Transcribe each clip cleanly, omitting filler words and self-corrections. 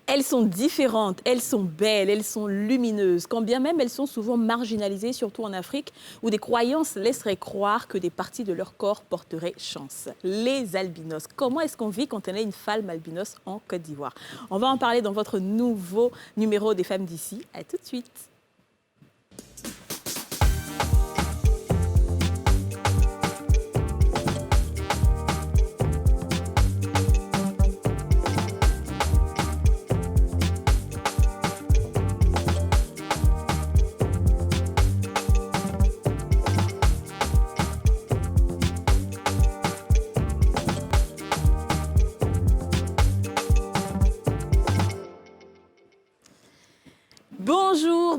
Elles sont différentes, elles sont belles, elles sont lumineuses, quand bien même elles sont souvent marginalisées, surtout en Afrique, où des croyances laisseraient croire que des parties de leur corps porteraient chance. Les albinos. Comment est-ce qu'on vit quand on est une femme albinos en Côte d'Ivoire? On va en parler dans votre nouveau numéro des femmes d'ici. À tout de suite.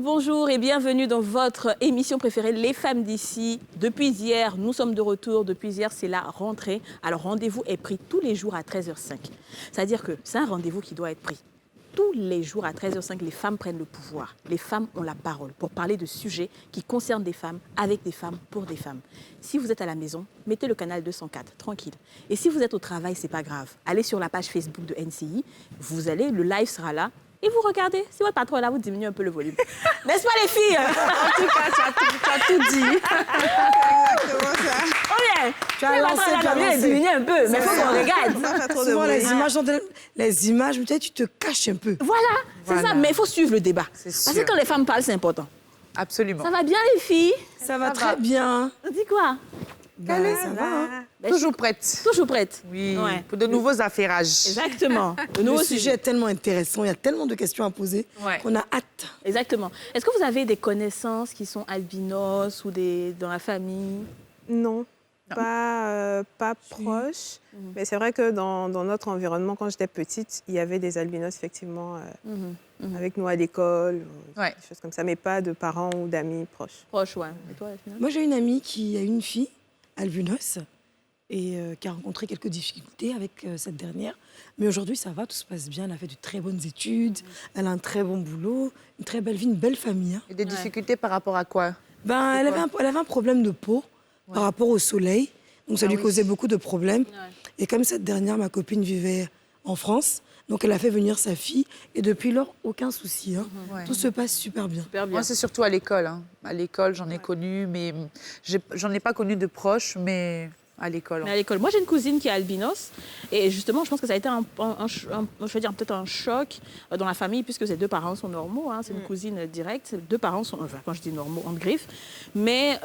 Bonjour et bienvenue dans votre émission préférée, Les Femmes d'ici. Depuis hier, nous sommes de retour. Depuis hier, c'est la rentrée. Alors, rendez-vous est pris tous les jours à 13h05. C'est-à-dire que c'est un rendez-vous qui doit être pris. Tous les jours à 13h05, les femmes prennent le pouvoir. Les femmes ont la parole pour parler de sujets qui concernent des femmes, avec des femmes, pour des femmes. Si vous êtes à la maison, mettez le canal 204, tranquille. Et si vous êtes au travail, c'est pas grave. Allez sur la page Facebook de NCI, le live sera là. Et vous regardez, si votre patron est là, vous diminuez un peu le volume. N'est-ce pas les filles? En tout cas, tu as tout dit. Exactement ça. Oh bien. Tu as lancé, diminuer un peu, mais il faut qu'on regarde. Souvent, les images, peut-être tu te caches un peu. Voilà, c'est ça, mais il faut suivre le débat. Parce que quand les femmes parlent, c'est important. Absolument. Ça va bien les filles? Ça va très bien. On dit quoi? Ça va, hein? Toujours prête. Toujours prête. Oui, Ouais. pour de nouveaux affairages. Exactement. Le sujet est tellement intéressant, il y a tellement de questions à poser qu'on a hâte. Exactement. Est-ce que vous avez des connaissances qui sont albinos ou dans la famille? Non, pas proche. Mais c'est vrai que dans notre environnement, quand j'étais petite, il y avait des albinos, effectivement, avec nous à l'école, des choses comme ça, mais pas de parents ou d'amis proches. Proche, ouais. Et toi, Yasmina? Moi, j'ai une amie qui a une fille, albinos, et qui a rencontré quelques difficultés avec cette dernière. Mais aujourd'hui, ça va, tout se passe bien. Elle a fait de très bonnes études, elle a un très bon boulot, une très belle vie, une belle famille. Hein. Et des difficultés par rapport à quoi? Elle avait un problème de peau par rapport au soleil. Donc, ça lui causait beaucoup de problèmes. Ouais. Et comme cette dernière, ma copine, vivait en France, donc elle a fait venir sa fille. Et depuis lors, aucun souci. Hein. Tout se passe super bien. Super bien. Moi, c'est surtout à l'école. Hein. À l'école, j'en ai connu, mais j'en ai pas connu de proches, mais à l'école. Mais à l'école. Moi, j'ai une cousine qui est albinos. Et justement, je pense que ça a été je veux dire, peut-être un choc dans la famille, puisque ses deux parents sont normaux. Hein, c'est une cousine directe. Ses deux parents sont, enfin, quand je dis normaux, en griffe. Mais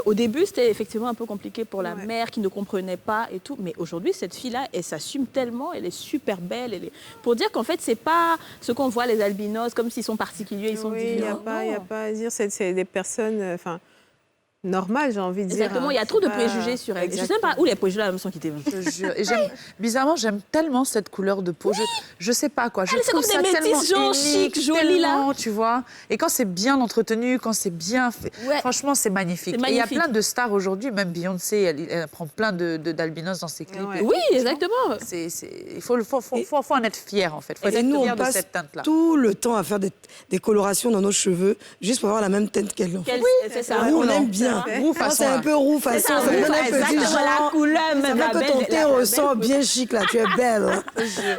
au début, c'était effectivement un peu compliqué pour la mère qui ne comprenait pas et tout. Mais aujourd'hui, cette fille-là, elle s'assume tellement. Elle est super belle. Pour dire qu'en fait, c'est pas ce qu'on voit les albinos, comme s'ils sont particuliers, ils sont différents. Il n'y a pas à dire. C'est des personnes... normal, j'ai envie de dire. Exactement, il y a trop de préjugés sur elle. Je ne sais pas où les préjugés là me sont quittés. Je te jure. Et bizarrement, j'aime tellement cette couleur de peau. Je sais pas quoi. Je c'est trouve comme ça des tellement métisses genre unique, chic, jolies, là. tellement, tu vois. Et quand c'est bien entretenu, quand c'est bien fait, Ouais. franchement, c'est magnifique. C'est Et il y a magnifique. plein de stars aujourd'hui, même Beyoncé, elle prend plein d'albinos dans ses clips. Ouais. Oui, exactement. Il faut en être fier, en fait. Il faut Et être nous, on fier de passe cette teinte-là. tout le temps à faire des colorations dans nos cheveux, juste pour avoir la même teinte qu'elle. En fait. C'est ça. Nous, on Non. aime bien. Roux Quand façon, c'est un peu roux C'est façon, ça, ça donne un petit exactement, la genre. couleur, Ça même fait la que ton belle- teint la ressort belle bien chic, là. Tu es belle. Hein.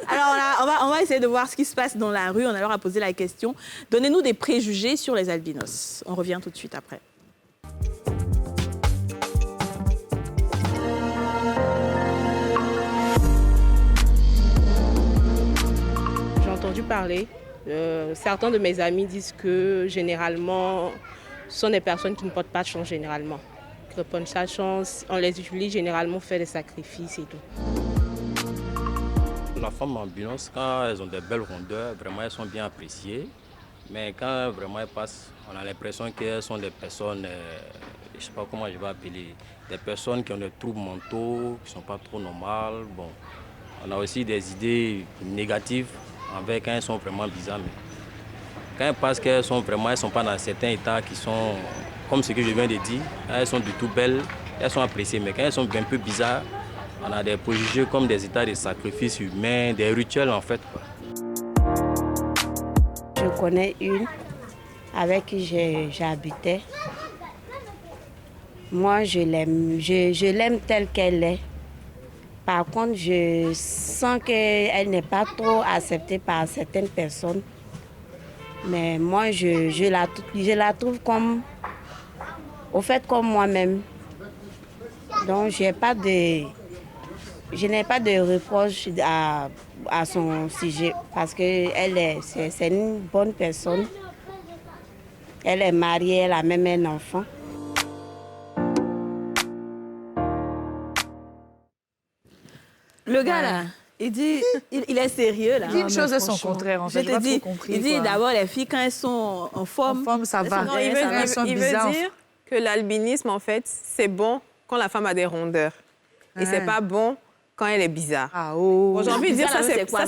Alors on va essayer de voir ce qui se passe dans la rue. On a alors à poser la question. Donnez-nous des préjugés sur les albinos. On revient tout de suite après. J'ai entendu parler. Certains de mes amis disent que généralement, ce sont des personnes qui ne portent pas de chance généralement. Qui ne portent pas de chance, on les utilise généralement pour faire des sacrifices et tout. La femme albinos, quand elles ont des belles rondeurs, vraiment elles sont bien appréciées. Mais quand vraiment elles passent, on a l'impression qu'elles sont des personnes, je ne sais pas comment je vais appeler, des personnes qui ont des troubles mentaux, qui ne sont pas trop normales. Bon, on a aussi des idées négatives envers quand elles sont vraiment bizarres. Mais quand elles passent qu'elles sont vraiment, elles ne sont pas dans certains états qui sont, comme ce que je viens de dire, elles sont du tout belles, elles sont appréciées. Mais quand elles sont un peu bizarres, on a des préjugés comme des états de sacrifice humain, des rituels en fait. Je connais une avec qui j'habitais. Moi, je l'aime telle qu'elle est. Par contre, je sens qu'elle n'est pas trop acceptée par certaines personnes. Mais moi, je la trouve comme, au fait, comme moi-même. Donc, je n'ai pas de reproche à son sujet parce que c'est une bonne personne. Elle est mariée, elle a même un enfant. Le gars, là, il dit, il est sérieux, là. Il dit une chose et son contraire, en fait. Je te dis, compris, il dit quoi. d'abord, les filles, quand elles sont en forme... En forme, ça va. Non, il veut dire que l'albinisme, en fait, c'est bon quand la femme a des rondeurs. Et c'est pas bon quand elle est bizarre. Ah, oh. Bon, j'ai envie de dire, Bizarre, ça, c'est quoi,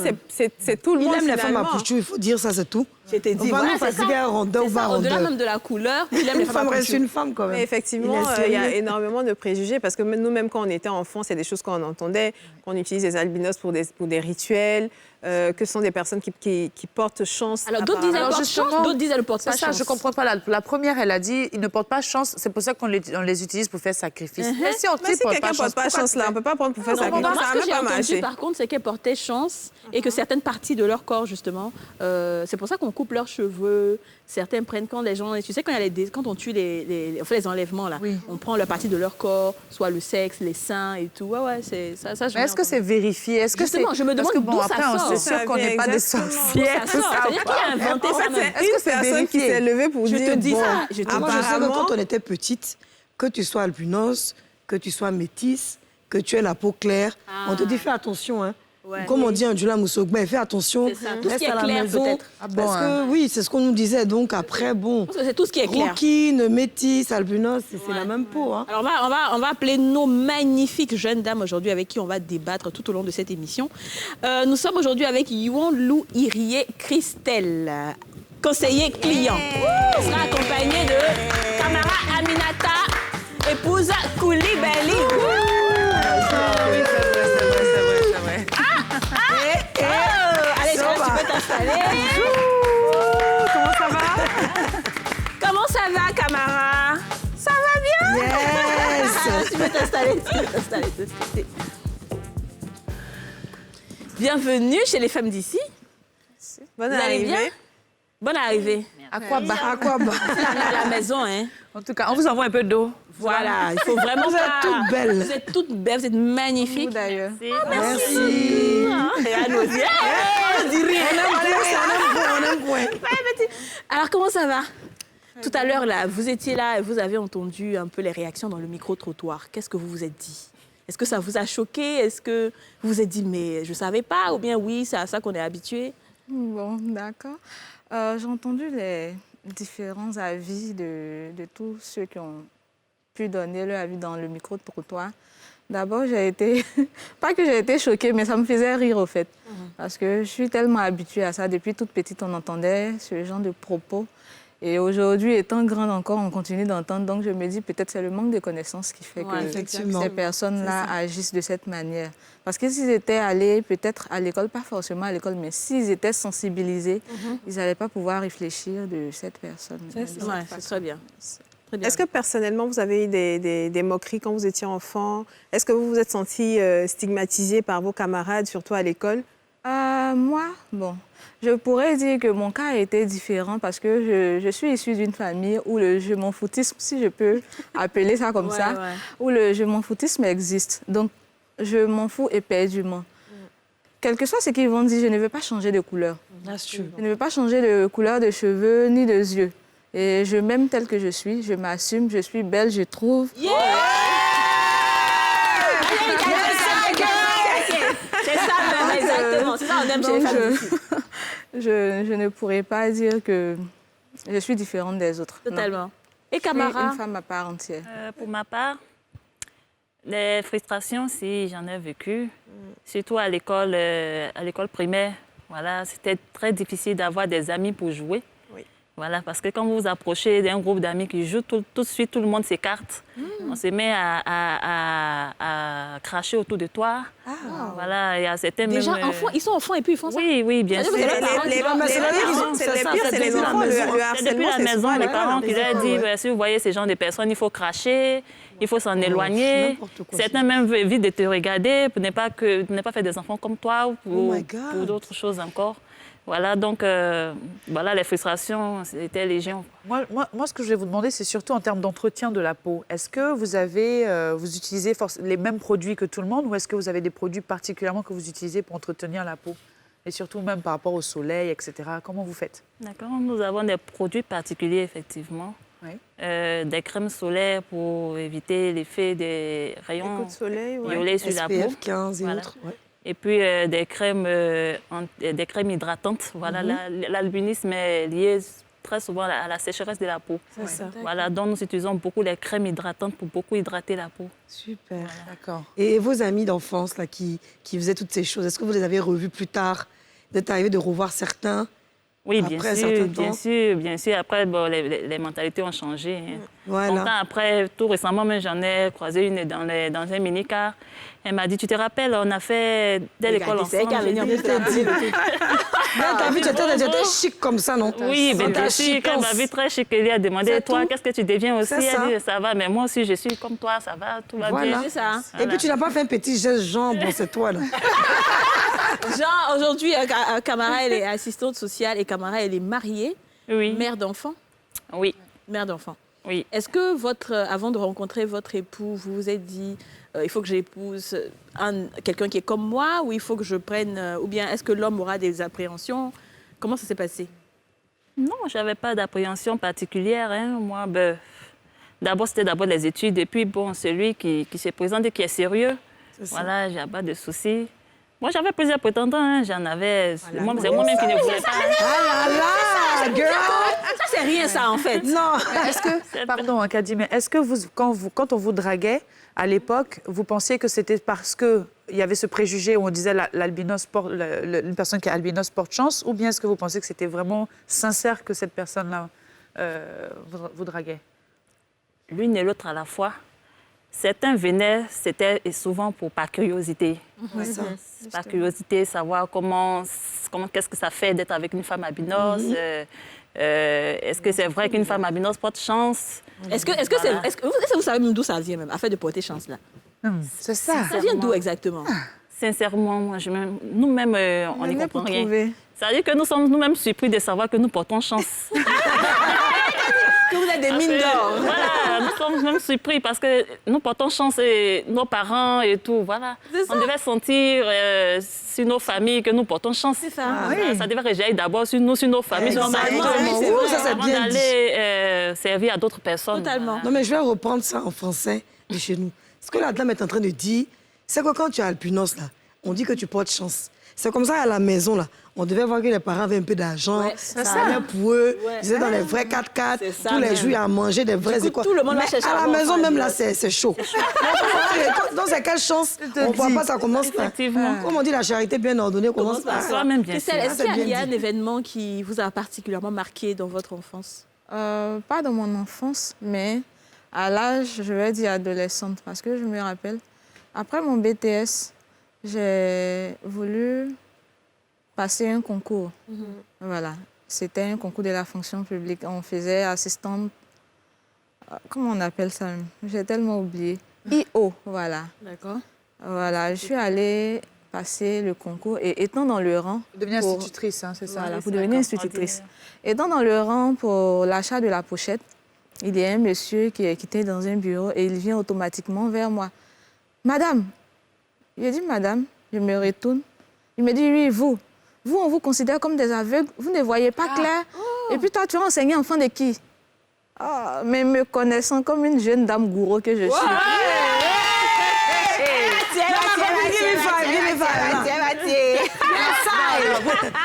c'est tout le Il monde, aime les femmes à finalement. pouchou, il faut dire ça, c'est tout. Je t'ai dit, On va voilà, nous c'est fatiguer ça. à rondeur ou C'est pas ça, au-delà rondeur. même de la couleur, il aime les Une femmes femme à reste couture. une femme, quand même. Mais effectivement, il y a énormément de préjugés parce que nous-mêmes, quand on était enfants, c'est des choses qu'on entendait, qu'on utilise les albinos pour des rituels, que ce sont des personnes qui portent chance. Alors, d'autres disent elle porte chance, d'autres disent elle ne porte pas C'est ça, chance. je ne comprends pas. La première, elle a dit, ils ne portent pas chance. C'est pour ça qu'on les utilise pour faire sacrifice. Mais si on Mais si quelqu'un ne porte pas pourquoi chance, tu là, fais- on ne peut pas prendre pour faire Non, ça. moi, Ça ce n'a que même j'ai pas entendu, marché. par contre, c'est qu'elles portaient chance et que certaines parties de leur corps, justement, c'est pour ça qu'on coupe leurs cheveux. Certains prennent quand les gens... Tu sais, quand on tue on fait les enlèvements, là, Oui. on prend la partie de leur corps, soit le sexe, les seins et tout. Ouais, c'est ça. Mais est-ce que c'est vérifié? Est-ce que Justement, je me Parce demande que bon, d'où après, ça on sort. c'est sûr qu'on n'est pas des Exactement. sorcières. Ça sort. C'est-à-dire qui a inventé ça même. C'est une personne qui s'est levée pour Je dire, te dis bon, ça. Je te dis Moi, je sais que apparemment- quand on était petite, que tu sois albinos, que tu sois métisse, que tu aies la peau claire, on te dit fais attention. Hein. Ouais. Comme on dit en Djula Moussogba, fais attention. C'est ça. Tout ce Reste qui est à la clair, maison. peut-être. Ah bon, Parce que oui, c'est ce qu'on nous disait. Donc après, bon, Parce que c'est tout ce qui est clair. rouquine, métisse, albinos, c'est la même peau. Hein. Alors, on va appeler nos magnifiques jeunes dames aujourd'hui avec qui on va débattre tout au long de cette émission. Nous sommes aujourd'hui avec Yuan Lou Irié Christelle, conseiller client. On sera accompagné de Camara Aminata, épouse Koulibaly. Allez, tu peux t'installer. Comment ça va? Comment ça va, Camara? Ça va bien? Yes. Tu peux t'installer. Bienvenue chez les femmes d'ici. Bonne Vous allez bien? arrivée. Bonne arrivée. À quoi bas? À quoi bas? À la maison, hein. En tout cas, on vous envoie un peu d'eau. Voilà, il faut vraiment Vous êtes toutes belles. Vous êtes toutes belles, vous êtes magnifiques. Vous, d'ailleurs. Merci. Et à nous dire. On aime point. Alors, comment ça va? Tout à l'heure, là, vous étiez là et vous avez entendu un peu les réactions dans le micro-trottoir. Qu'est-ce que vous vous êtes dit? Est-ce que ça vous a choqué? Est-ce que vous vous êtes dit, mais je ne savais pas? Ou bien, oui, c'est à ça qu'on est habitué? Bon, d'accord. J'ai entendu les différents avis de tous ceux qui ont pu donner leur avis dans le micro-trottoir. D'abord, j'ai été... Pas que j'ai été choquée, mais ça me faisait rire, au fait. Parce que je suis tellement habituée à ça. Depuis toute petite, on entendait ce genre de propos. Et aujourd'hui, étant grande encore, on continue d'entendre. Donc, je me dis, peut-être c'est le manque de connaissances qui fait que effectivement. ces personnes-là agissent de cette manière. Parce que s'ils étaient allés peut-être à l'école, pas forcément à l'école, mais s'ils étaient sensibilisés, ils n'allaient pas pouvoir réfléchir de cette personne. Ouais, c'est très bien. Très bien. Est-ce que personnellement, vous avez eu des moqueries quand vous étiez enfant? Est-ce que vous vous êtes senti stigmatisé par vos camarades, surtout à l'école? Moi, bon, je pourrais dire que mon cas a été différent parce que je suis issue d'une famille où le je m'en foutisme, si je peux appeler ça comme ça, où le je m'en foutisme existe. Donc, je m'en fous éperdument. Quel que soit ce qu'ils vont dire, je ne veux pas changer de couleur. Je ne veux pas changer de couleur de cheveux ni de yeux. Et je m'aime telle que je suis, je m'assume, je suis belle, je trouve. C'est ça, exactement. C'est ça, on aime chez les Donc, femmes d'ici. je ne pourrais pas dire que je suis différente des autres. Non. Totalement. Et Je suis Camara? une femme à part entière. Pour ma part, les frustrations, si j'en ai vécu, surtout à l'école primaire, voilà, c'était très difficile d'avoir des amis pour jouer. Oui. Voilà, parce que quand vous vous approchez d'un groupe d'amis qui jouent, tout de suite, tout le monde s'écarte. On se met à cracher autour de toi. Voilà, il y a certains Déjà, même, enfants, ils sont enfants et puis ils font ça. Oui, bien sûr. C'est les enfants, le harcèlement. C'est depuis la maison, les parents qui leur disent, ouais. si vous voyez ce genre de personnes, il faut cracher, il faut s'en éloigner. Certains même évitent de te regarder pour ne pas faire des enfants comme toi ou pour d'autres choses encore. Voilà, donc, voilà, les frustrations, c'était légion. Moi, ce que je vais vous demander, c'est surtout en termes d'entretien de la peau. Est-ce que vous utilisez les mêmes produits que tout le monde ou est-ce que vous avez des produits particulièrement que vous utilisez pour entretenir la peau? Et surtout même par rapport au soleil, etc. Comment vous faites? D'accord, nous avons des produits particuliers, effectivement. Oui. Des crèmes solaires pour éviter l'effet des rayons violets sur la peau. SPF 15 et voilà. autres. Ouais. Et puis des crèmes hydratantes. Voilà, l'albinisme est lié très souvent à la sécheresse de la peau. C'est ça. Voilà, donc nous utilisons beaucoup les crèmes hydratantes pour beaucoup hydrater la peau. Super. Voilà. D'accord. Et vos amis d'enfance là, qui faisaient toutes ces choses, est-ce que vous les avez revus plus tard? Vous êtes arrivé de revoir certains? Oui, Après bien sûr. Après, bon, les mentalités ont changé. Hein. Voilà. Longtemps après, tout récemment, même j'en ai croisé une dans un mini-car. Elle m'a dit, tu te rappelles, on a fait dès l'école ensemble. T'as vu, tu étais chic comme ça, non? Oui, bien sûr. Quand elle m'a vu très chic, elle a demandé, toi, qu'est-ce que tu deviens aussi? Elle dit, ça va, mais moi aussi, je suis comme toi, ça va, tout va bien. C'est ça. Et puis, tu n'as pas fait un petit geste, genre, bon, c'est toi, là. Jean, aujourd'hui, Camara, elle est assistante sociale et Camara, elle est mariée, mère d'enfants. Oui. Mère d'enfants. Oui. Est-ce que avant de rencontrer votre époux, vous vous êtes dit, il faut que j'épouse quelqu'un qui est comme moi, ou il faut que je prenne, ou bien est-ce que l'homme aura des appréhensions? Comment ça s'est passé? Non, je n'avais pas d'appréhension particulière. Hein. Moi, d'abord, c'était les études, et puis, bon, celui qui se présente et qui est sérieux. Voilà, j'ai pas de soucis. Moi, j'avais plusieurs prétendants, hein. J'en avais. C'est moi-même qui ne voulais pas. Ah là là, girl! Ça, c'est rien, ça, en fait. Non. Est-ce que, pardon, Kadi, mais est-ce que quand on vous draguait, à l'époque, vous pensiez que c'était parce qu'il y avait ce préjugé où on disait une personne qui est albinos porte chance, ou bien est-ce que vous pensez que c'était vraiment sincère que cette personne-là vous draguait? L'une et l'autre à la fois. Certains venaient, c'était souvent par curiosité. Par curiosité, savoir qu'est-ce que ça fait d'être avec une femme albinos. Est-ce que c'est vrai qu'une femme albinos porte chance? Est-ce que vous savez même d'où ça vient, même, afin de porter chance, là? C'est ça. Ça vient d'où exactement? Sincèrement, nous-mêmes, on n'y comprend rien. Ça veut dire que nous sommes nous-mêmes surpris de savoir que nous portons chance. Que vous êtes des mines d'or. Voilà, nous sommes même surpris parce que nous portons chance, nos parents et tout, voilà. On devait sentir sur nos familles que nous portons chance. C'est ça. Ça devait réjaillir d'abord sur nos familles, sur nos familles, avant d'aller servir à d'autres personnes. Totalement. Non, mais je vais reprendre ça en français de chez nous. Ce que la dame est en train de dire, c'est que quand tu es albinos, là, on dit que tu portes chance. C'est comme ça à la maison, là. On devait voir que les parents avaient un peu d'argent. Ça allait pour eux. Ils étaient dans les vrais 4x4. Tous les jours, ils à manger des vrais écoles. Tout le monde mais à la maison, même là, c'est chaud. Dans quelle chance, on ne voit pas, ça commence par... Comme on dit, la charité bien ordonnée commence par soi-même, bien sûr. Est-ce qu'il y a un événement qui vous a particulièrement marqué dans votre enfance? Pas dans mon enfance, mais à l'âge, je vais dire adolescente, parce que je me rappelle, après mon BTS, j'ai voulu passer un concours. Voilà. C'était un concours de la fonction publique. On faisait assistante... Comment on appelle ça? J'ai tellement oublié. IO, voilà. D'accord. Voilà. Je suis allée passer le concours et étant dans le rang... Devenir institutrice, hein, c'est ça? Voilà, pour devenir institutrice. Étant dans le rang pour l'achat de la pochette, il y a un monsieur qui était dans un bureau et il vient automatiquement vers moi. Madame, j'ai dit madame, je me retourne. Il me dit, oui, vous, on vous considère comme des aveugles, vous ne voyez pas clair. Et puis toi, tu vas enseigner enfant de qui? Mais me connaissant comme une jeune dame gourou que je suis.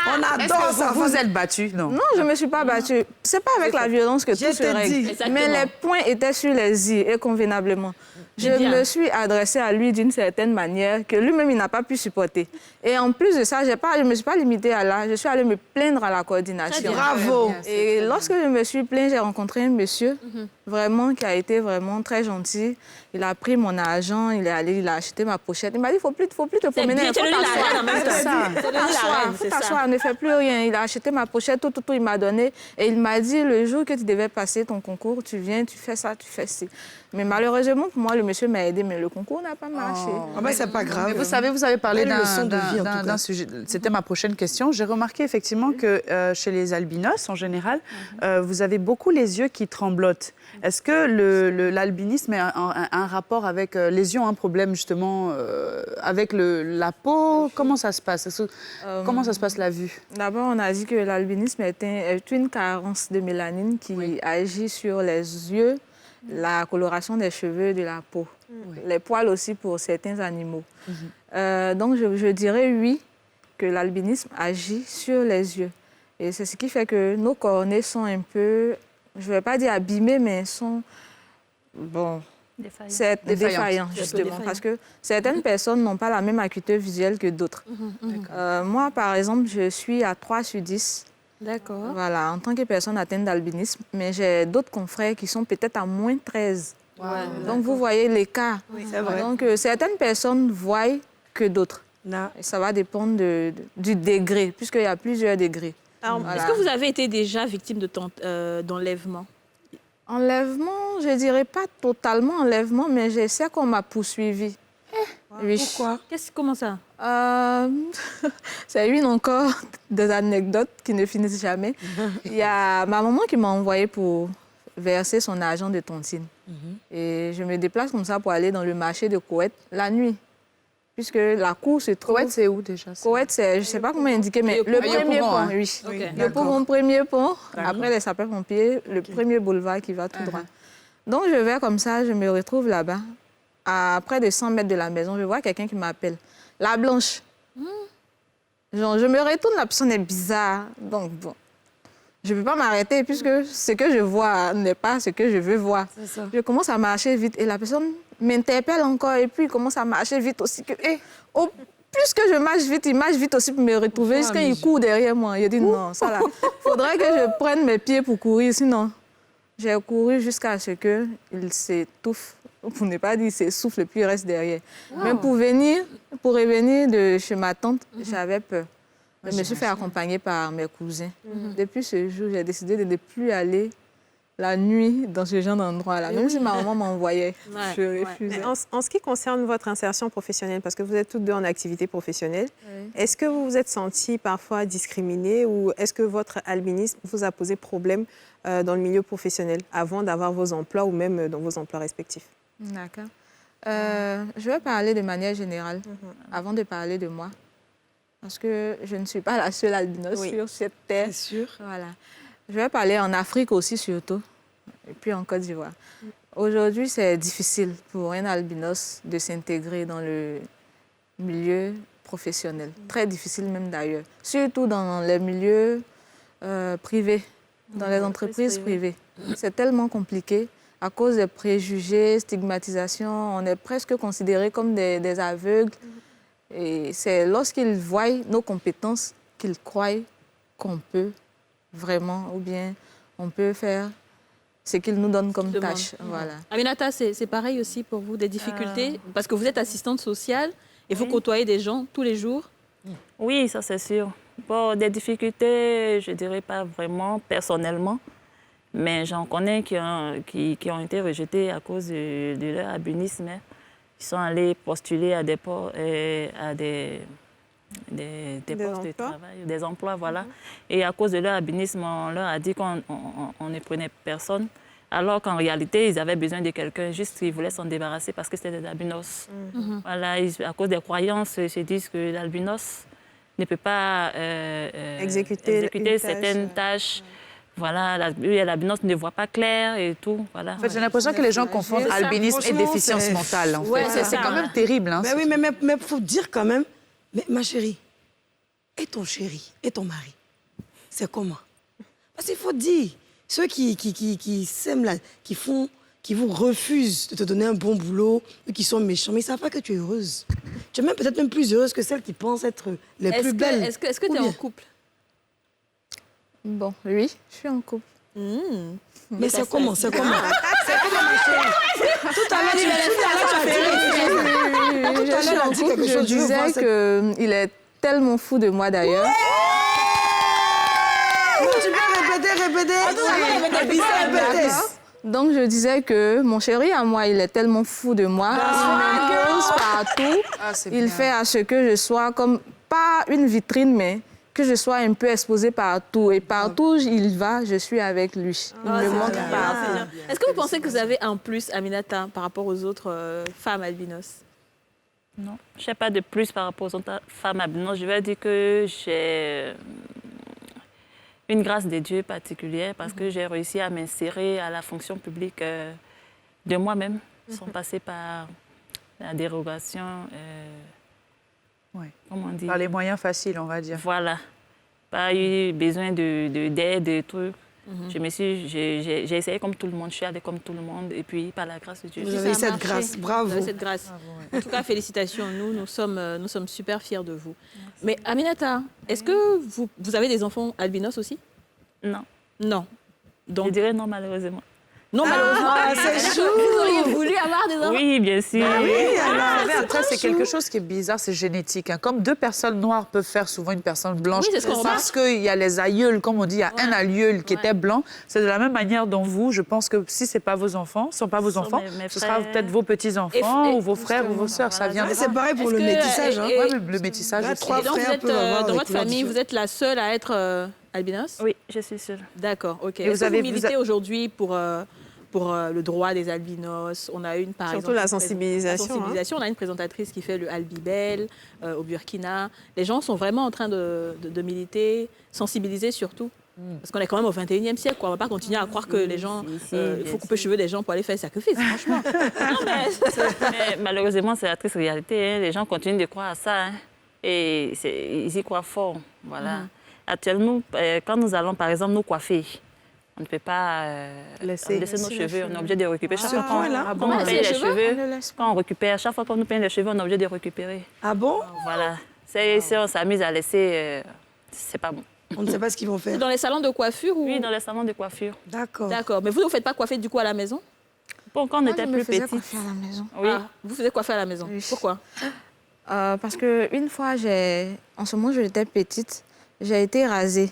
On adore ça. Vous êtes battue, non? Non, je ne me suis pas battue. Ce n'est pas avec la violence que tout se règle. Mais les points étaient sur les i et convenablement. Je me suis adressée à lui d'une certaine manière que lui-même, il n'a pas pu supporter. Et en plus de ça, je ne me suis pas limitée à là. Je suis allée me plaindre à la coordination. Bravo. Et lorsque je me suis plainte, j'ai rencontré un monsieur vraiment qui a été vraiment très gentil. Il a pris mon argent, il est allé, il a acheté ma pochette. Il m'a dit, il ne faut plus te promener. Il faut t'asseoir, ne fais plus rien. Il a acheté ma pochette, tout, il m'a donné. Et il m'a dit, le jour que tu devais passer ton concours, tu viens, tu fais ça, tu fais ci. Mais malheureusement, pour moi, le monsieur m'a aidé, mais le concours n'a pas marché. Ah ben, c'est pas grave. Mais vous savez, vous avez parlé d'un sujet. C'était ma prochaine question. J'ai remarqué effectivement que chez les albinos, en général, vous avez beaucoup les yeux qui tremblotent. Est-ce que l'albinisme a un rapport avec les yeux, un problème justement avec la peau? Comment ça se passe? Comment ça se passe la vue? D'abord, on a dit que l'albinisme est une carence de mélanine qui agit sur les yeux, la coloration des cheveux, de la peau, les poils aussi pour certains animaux. Donc, je dirais oui, que l'albinisme agit sur les yeux. Et c'est ce qui fait que nos cornées sont un peu, je ne vais pas dire abîmées, mais sont, bon, défaillantes, justement. Parce que certaines personnes n'ont pas la même acuité visuelle que d'autres. Moi, par exemple, je suis à 3 sur 10. D'accord. Voilà, en tant que personne atteinte d'albinisme, mais j'ai d'autres confrères qui sont peut-être à moins 13. Donc, vous voyez l'écart. Oui, c'est vrai. Donc, certaines personnes voient que d'autres. Et ça va dépendre du degré, puisqu'il y a plusieurs degrés. Alors, est-ce que vous avez été déjà victime d'enlèvement? Enlèvement, je dirais pas totalement enlèvement, mais je sais qu'on m'a poursuivi. Oui. Pourquoi? Comment ça? C'est une encore des anecdotes qui ne finissent jamais. Il y a ma maman qui m'a envoyé pour verser son argent de tontine. Et je me déplace comme ça pour aller dans le marché de Koweït la nuit. Puisque la cour se trouve... Koweït, c'est où déjà? Koweït, c'est, je ne sais pas comment indiquer, mais le premier pont, oui. Le pont, premier pont, après les sapeurs-pompiers, le premier boulevard qui va tout droit. Donc, je vais comme ça, je me retrouve là-bas. À près de 100 mètres de la maison, je vois quelqu'un qui m'appelle. La Blanche. Genre, je me retourne, la personne est bizarre. Donc, bon, je ne peux pas m'arrêter puisque ce que je vois n'est pas ce que je veux voir. Je commence à marcher vite et la personne m'interpelle encore et puis il commence à marcher vite aussi. Plus que je marche vite, il marche vite aussi pour me retrouver jusqu'à il court derrière moi. Il dit non, ça là, il faudrait que je prenne mes pieds pour courir, sinon j'ai couru jusqu'à ce qu'il s'étouffe. Pour ne pas dire il s'essouffle et puis il reste derrière. Même pour revenir de chez ma tante, j'avais peur. Je me suis fait accompagner par mes cousins. Depuis ce jour, j'ai décidé de ne plus aller la nuit dans ce genre d'endroit-là. Même si ma maman m'envoyait, je refusais. En ce qui concerne votre insertion professionnelle, parce que vous êtes toutes deux en activité professionnelle, est-ce que vous vous êtes sentie parfois discriminée ou est-ce que votre albinisme vous a posé problème dans le milieu professionnel avant d'avoir vos emplois ou même dans vos emplois respectifs? D'accord. Je vais parler de manière générale avant de parler de moi. Parce que je ne suis pas la seule albinos sur cette terre. C'est sûr. Voilà. Je vais parler en Afrique aussi surtout, et puis en Côte d'Ivoire. Aujourd'hui, c'est difficile pour un albinos de s'intégrer dans le milieu professionnel. Très difficile même d'ailleurs. Surtout dans les milieux privés, dans les entreprises privées. C'est tellement compliqué. À cause des préjugés, stigmatisation, on est presque considérés comme des aveugles. Et c'est lorsqu'ils voient nos compétences qu'ils croient qu'on peut vraiment, ou bien on peut faire ce qu'ils nous donnent comme tâche. Voilà. Aminata, c'est pareil aussi pour vous, des difficultés? Parce que vous êtes assistante sociale et vous côtoyez des gens tous les jours? Oui, ça c'est sûr. Bon, des difficultés, je ne dirais pas vraiment personnellement. Mais j'en connais qui ont été rejetés à cause de leur albinisme. Ils sont allés postuler à des postes de travail, des emplois, voilà. Et à cause de leur albinisme, on leur a dit qu'on ne prenait personne. Alors qu'en réalité, ils avaient besoin de quelqu'un, juste qu'ils voulaient s'en débarrasser parce que c'était des albinos. Voilà, à cause des croyances, ils se disent que l'albinos ne peut pas exécuter certaines tâches. Voilà, l'albinos ne voit pas clair et tout. Voilà. En fait, j'ai l'impression que les gens confondent albinisme et déficience mentale. En fait. C'est quand même terrible. Hein, mais oui, mais faut dire quand même, mais ma chérie, et ton chéri, et ton mari, c'est comment? Parce qu'il faut dire, ceux qui s'aiment là, qui vous refusent de te donner un bon boulot, ou qui sont méchants, mais ils ne savent pas que tu es heureuse. Tu es même peut-être même plus heureuse que celles qui pensent être les plus belles. Est-ce que tu es en couple? Bon, oui, je suis en couple. Mais c'est comment? C'est comment? C'est comment, ma chérie? Tout à l'heure, tu as fait rire. Tout à l'heure, tu as dit quelque chose. Je disais qu'il est tellement fou de moi, d'ailleurs. Tu peux répéter. Donc, je disais que mon chéri, à moi, il est tellement fou de moi. Il me pose partout. Il fait à ce que je sois comme, pas une vitrine, mais que je sois un peu exposée partout. Et partout où il va, je suis avec lui. Il me montre partout. Est-ce que vous pensez que vous avez un plus, Aminata, par rapport aux autres femmes albinos? Non, je n'ai pas de plus par rapport aux autres femmes albinos. Je vais dire que j'ai une grâce de Dieu particulière parce que j'ai réussi à m'insérer à la fonction publique de moi-même, sans passer par la dérogation, comment on dit? Par les moyens faciles, on va dire. Voilà. Pas eu besoin d'aide, de trucs. J'ai essayé comme tout le monde, je suis allée comme tout le monde, et puis par la grâce de Dieu. Vous avez cette grâce, bravo. Vous avez cette grâce. En tout cas, félicitations. Nous sommes super fiers de vous. Merci. Mais Aminata, est-ce que vous avez des enfants albinos aussi? Non. Non. Donc... Je dirais non, malheureusement. Non, malheureusement. C'est chou. Vous auriez voulu avoir des enfants? Oui, bien sûr. Après, c'est quelque chose qui est bizarre, c'est génétique. Hein. Comme deux personnes noires peuvent faire souvent une personne blanche. Oui, c'est ce qu'on parce qu'il y a les aïeuls, comme on dit, il y a un aïeul qui était blanc. C'est de la même manière dont vous, je pense que si ce n'est pas vos enfants, ce ne sont pas vos enfants, ce sera peut-être vos petits-enfants ou vos frères ou vos sœurs. Ça vient. C'est pareil pour le métissage. Le métissage. Trois frères peuvent avoir dans votre famille, vous êtes la seule à être albinos? Oui, je suis seule. D'accord, ok. Est-ce que vous militez aujourd'hui pour le droit des albinos? On a une, par exemple... Surtout la sensibilisation. On a une présentatrice qui fait le Albibel au Burkina. Les gens sont vraiment en train de militer, sensibiliser surtout. Parce qu'on est quand même au 21e siècle. On ne va pas continuer à croire que les gens... il faut couper les cheveux des gens pour aller faire sacrifice, franchement. Non, mais malheureusement, c'est la triste réalité. Hein. Les gens continuent de croire à ça. Hein. Et ils y croient fort. Voilà. Actuellement, quand nous allons, par exemple, nous coiffer, on ne peut pas laisser nos cheveux. On est obligé de récupérer. Chaque fois qu'on nous paye les cheveux, quand on récupère, chaque fois qu'on nous paye les cheveux, on est obligé de récupérer. Ah bon? Voilà. Si on s'amuse à laisser, c'est pas bon. On ne sait pas ce qu'ils vont faire. Dans les salons de coiffure ou... Oui, dans les salons de coiffure. D'accord. D'accord. Mais vous ne faites pas coiffer du coup à la maison? Bon, quand on était plus petite. Coiffer à la maison. Oui. Vous faisiez coiffer à la maison? Oui. Pourquoi? Parce qu'une fois, en ce moment, j'étais petite, j'ai été rasée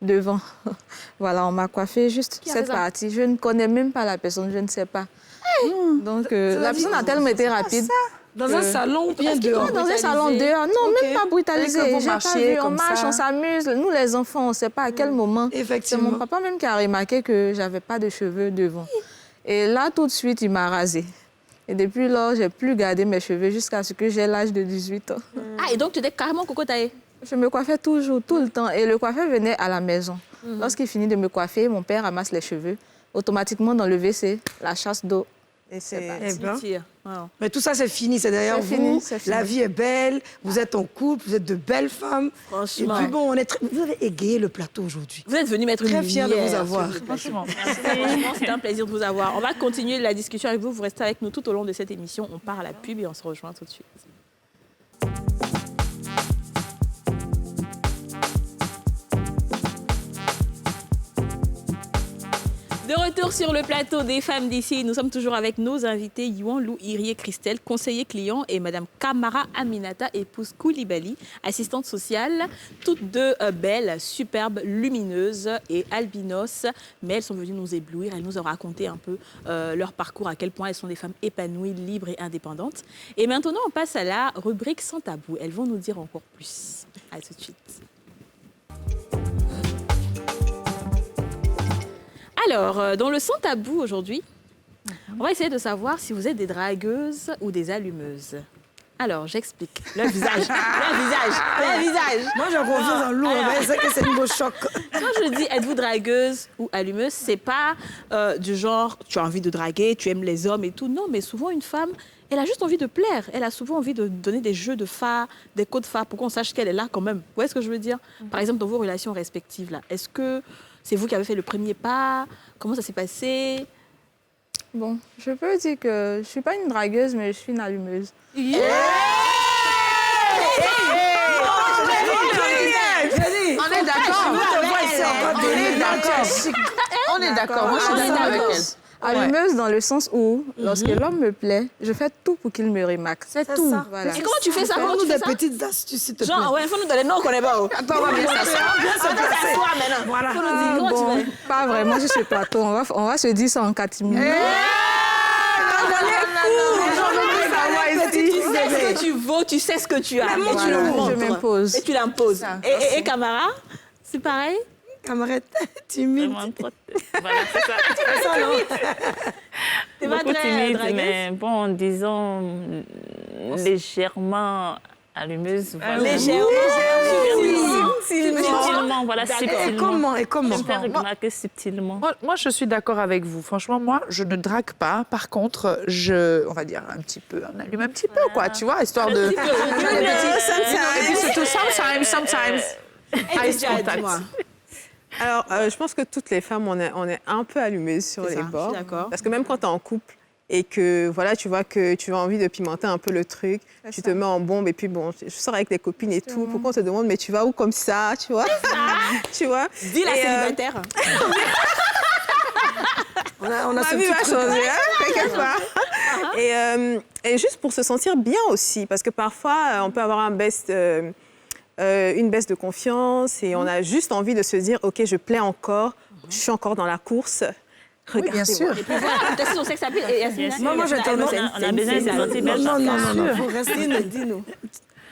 devant. Voilà, on m'a coiffé juste cette partie. Je ne connais même pas la personne, je ne sais pas. Donc, la personne a tellement été rapide. Dans un salon ou bien dehors? Dans un salon dehors. Non, même pas brutalisé. J'ai pas vu, on marche, on s'amuse. Nous, les enfants, on ne sait pas à quel moment. C'est mon papa même qui a remarqué que je n'avais pas de cheveux devant. Et là, tout de suite, il m'a rasée. Et depuis lors, je n'ai plus gardé mes cheveux jusqu'à ce que j'ai l'âge de 18 ans. Ah, et donc tu étais carrément cocotaillée? Je me coiffais toujours, tout le temps. Et le coiffeur venait à la maison. Lorsqu'il finit de me coiffer, mon père ramasse les cheveux. Automatiquement, dans le WC, la chasse d'eau. Et c'est Mais tout ça, c'est fini. C'est derrière vous. La vie est belle. Vous êtes en couple. Vous êtes de belles femmes. Franchement. Et puis bon, vous avez égayé le plateau aujourd'hui. Vous êtes venu mettre une lumière. Très fière de vous avoir. Franchement. Franchement, c'est un plaisir de vous avoir. On va continuer la discussion avec vous. Vous restez avec nous tout au long de cette émission. On part à la pub et on se rejoint tout de suite. De retour sur le plateau des femmes d'ici, nous sommes toujours avec nos invités Yuan Lou Irié Christelle, conseiller client, et Madame Kamara Aminata, épouse Koulibaly, assistante sociale, toutes deux belles, superbes, lumineuses et albinos. Mais elles sont venues nous éblouir, elles nous ont raconté un peu leur parcours, à quel point elles sont des femmes épanouies, libres et indépendantes. Et maintenant, on passe à la rubrique sans tabou. Elles vont nous dire encore plus. À tout de suite. Alors, dans le sans tabou aujourd'hui, on va essayer de savoir si vous êtes des dragueuses ou des allumeuses. Alors, j'explique. Le visage. Moi, j'ai confiance en Lou, mais c'est que c'est un nouveau choc. Quand je dis êtes-vous dragueuse ou allumeuse, c'est pas du genre tu as envie de draguer, tu aimes les hommes et tout. Non, mais souvent une femme Elle a juste envie de plaire. Elle a souvent envie de donner des jeux de fa, des codes fa, pour qu'on sache qu'elle est là quand même. Vous voyez ce que je veux dire? Par exemple, dans vos relations respectives, là, est-ce que c'est vous qui avez fait le premier pas? Comment ça s'est passé? Bon, je peux dire que je ne suis pas une dragueuse, mais je suis une allumeuse. On est d'accord. On est d'accord. Moi, je suis d'accord avec elle. Allumeuse dans le sens où, lorsque l'homme me plaît, je fais tout pour qu'il me remarque. C'est tout. Ça. Voilà. Et comment tu fais ça? Comment tu des fais ça? petites astuces, s'il te plaît. Genre, ouais, il faut nous donner. Non, on ne connaît pas. Attends, on va bien s'asseoir. maintenant. Voilà. Faut nous dire, comment tu fais? Pas vraiment, je suis plateau. On va se dire ça en 4 minutes. Tu sais ce que tu vaux, tu sais ce que tu as. Et tu le montres. Je m'impose. Et tu l'imposes. Et Camara, c'est pareil? Camarade, timide. Vraiment trop... Voilà, c'est ça. T'es pas Beaucoup très timide, dragueuse? mais bon, disons, légèrement allumeuse. Voilà. Légèrement. Subtilement, voilà, subtilement. Et comment Je me fais remarquer subtilement. Moi, je suis d'accord avec vous. Franchement, moi, je ne drague pas. Par contre, on va dire un petit peu, on allume un petit peu, quoi, tu vois, histoire de... Et puis surtout, sometimes. Eye contact. Alors, je pense que toutes les femmes, on est un peu allumées sur les bords. Je suis d'accord. Parce que même quand tu es en couple et que voilà, tu vois que tu as envie de pimenter un peu le truc, tu te mets en bombe et puis bon, je sors avec les copines et tout. Pourquoi on te demande, mais tu vas où comme ça, tu vois? Tu vois? Dis la célibataire. On a Ma ce vie petit va truc. changer, hein, quelque part. Et juste pour se sentir bien aussi, parce que parfois, on peut avoir une baisse de confiance et on a juste envie de se dire, OK, je plais encore, je suis encore dans la course. Oui, bien sûr. Et puis voilà, tester son sexe appeal. Et Yasmina, Moi, j'ai tendance... On a besoin de se sentir belle. Non, faut rester... Dis-nous.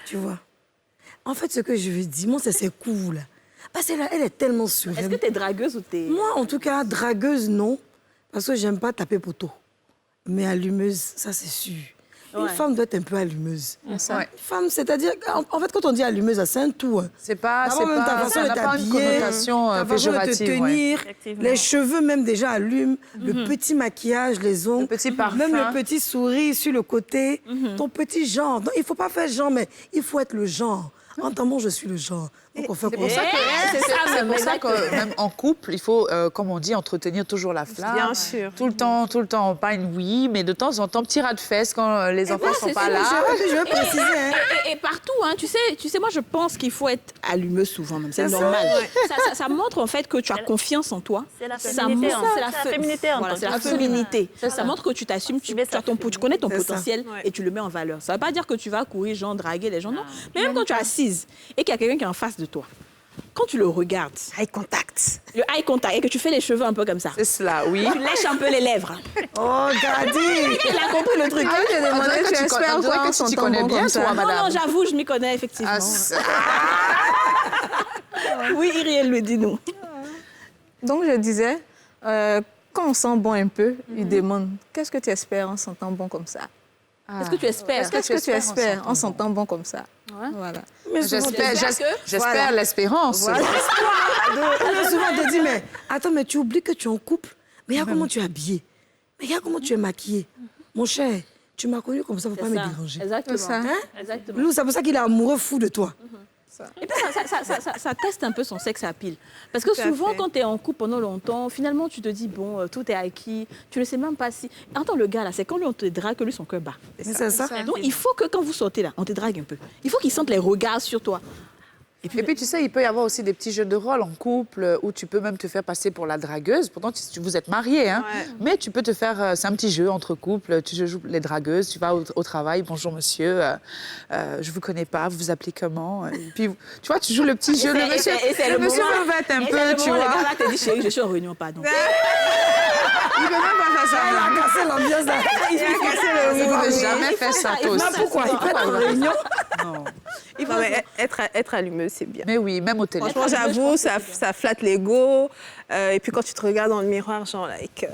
Tu vois. En fait, ce que je veux dire, moi, c'est cool. Parce qu'elle est tellement sûre. est-ce que t'es dragueuse ou t'es... Moi, en tout cas, dragueuse, non. Parce que j'aime pas taper poteau. Mais allumeuse, ça, c'est sûr. Une femme doit être un peu allumeuse. Ouais. Une femme, c'est-à-dire... En fait, quand on dit allumeuse, c'est un tout. C'est pas, D'abord, même ta façon ça de n'a pas une t'habiller, connotation ta façon de te péjorative. tenir, Effectivement. les cheveux même déjà allument, le petit maquillage, les ongles, Le petit parfum. même le petit sourire sur le côté, ton petit genre. Donc, il ne faut pas faire genre, mais il faut être le genre. Entends-moi, je suis le genre. Donc, on fait C'est pour ça que même en couple, il faut, comme on dit, entretenir toujours la flamme. Bien sûr. Tout le temps, pas une oui, mais de temps en temps, petit ras de fesses quand les enfants ne sont pas là. Je veux préciser. Hein. Et partout, hein, tu sais, moi, je pense qu'il faut être allumeuse souvent, même. C'est normal. Ça montre, en fait, que tu as confiance en toi. C'est la Ça féminité. montre- c'est la féminité en Voilà, tant c'est la que femme. féminité. Ça montre que tu t'assumes, tu connais ton C'est ça. potentiel et tu le mets en valeur. Ça ne veut pas dire que tu vas courir, genre, draguer les gens, non. Mais même quand tu es assise et qu'il y a quelqu'un qui est en face de toi, quand tu le regardes, Eye contact. le eye contact, et que tu fais les cheveux un peu comme ça, C'est cela, oui. tu lèches un peu les lèvres. Oh, Gadi! Il a compris le truc. Ah oui, je demandais, tu espères quoi en tu s'entendant connais bon bien, comme toi, ça? Non, madame. j'avoue, je m'y connais, effectivement. Ah, c'est- Oui, Iriel, le dis-nous. Donc, je disais, quand on sent bon un peu, il demande, qu'est-ce que tu espères en sentant bon comme ça? Est-ce que tu espères? Qu'est-ce que tu espères en sentant bon comme ça? Voilà. J'espère l'espérance. On a souvent te dit, mais attends, mais tu oublies que tu es en couple. Mais regarde comment tu es habillée. Mais regarde comment tu es maquillée. Mon cher, tu m'as connue comme ça, il ne faut pas me déranger. Exactement. C'est ça. Exactement. Lou, c'est pour ça qu'il est amoureux fou de toi. Et puis ça teste un peu son sexe à pile. Parce que Tout à souvent, fait. quand tu es en couple pendant longtemps, finalement, tu te dis, bon, tout est acquis. Tu ne sais même pas si... Attends, le gars, là, c'est quand lui, on te drague que lui, son cœur bat. Mais c'est ça. Donc, il faut que quand vous sortez, là, on te drague un peu. Il faut qu'il sente les regards sur toi. Et puis, tu sais, il peut y avoir aussi des petits jeux de rôle en couple où tu peux même te faire passer pour la dragueuse. Pourtant, vous êtes mariés, hein. Ouais. Mais tu peux te faire... c'est un petit jeu entre couples. Tu joues les dragueuses, tu vas au travail. Bonjour, monsieur. Je vous connais pas. Vous vous appelez comment? Et puis, tu vois, tu joues le petit jeu. Le monsieur veut battre un peu, tu Le vois. gars, là, te dit, chérie, je suis en réunion, pardon. Il peut même pas faire ça. Elle a cassé l'ambiance là. Il ne jamais fait ça, toi aussi. Pourquoi? Il peut être en réunion. Non. Non, mais être allumeuse, c'est bien. Mais oui, même au téléphone. Franchement, j'avoue, ça flatte l'ego. Et puis quand tu te regardes dans le miroir, genre, like...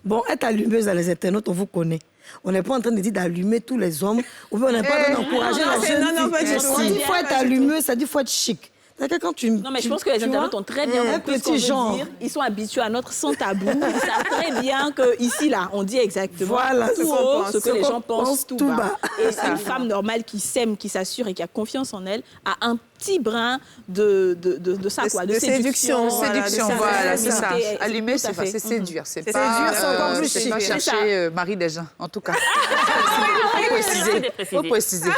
Bon, être allumeuse dans les internautes, on vous connaît. On n'est pas en train de dire d'allumer tous les hommes. Ou bien on n'est pas en train d'encourager non, la jeune non, fille. pas du tout. On dit qu'il faut être allumeuse, ça dit qu'il faut être chic. C'est-à-dire que quand tu... Non, mais je pense que les internautes ont très bien compris ce qu'on veut dire. Ils sont habitués à notre sans tabou. Ils savent très bien qu'ici, là, on dit exactement tout haut, ce que les gens pensent tout bas. Et une femme normale qui s'aime, qui s'assure et qui a confiance en elle a un petit brin de ça, quoi. De séduction. Séduction, voilà, c'est ça. Allumer, c'est pas, c'est séduire. C'est pas chercher mari des gens, en tout cas. Faut préciser.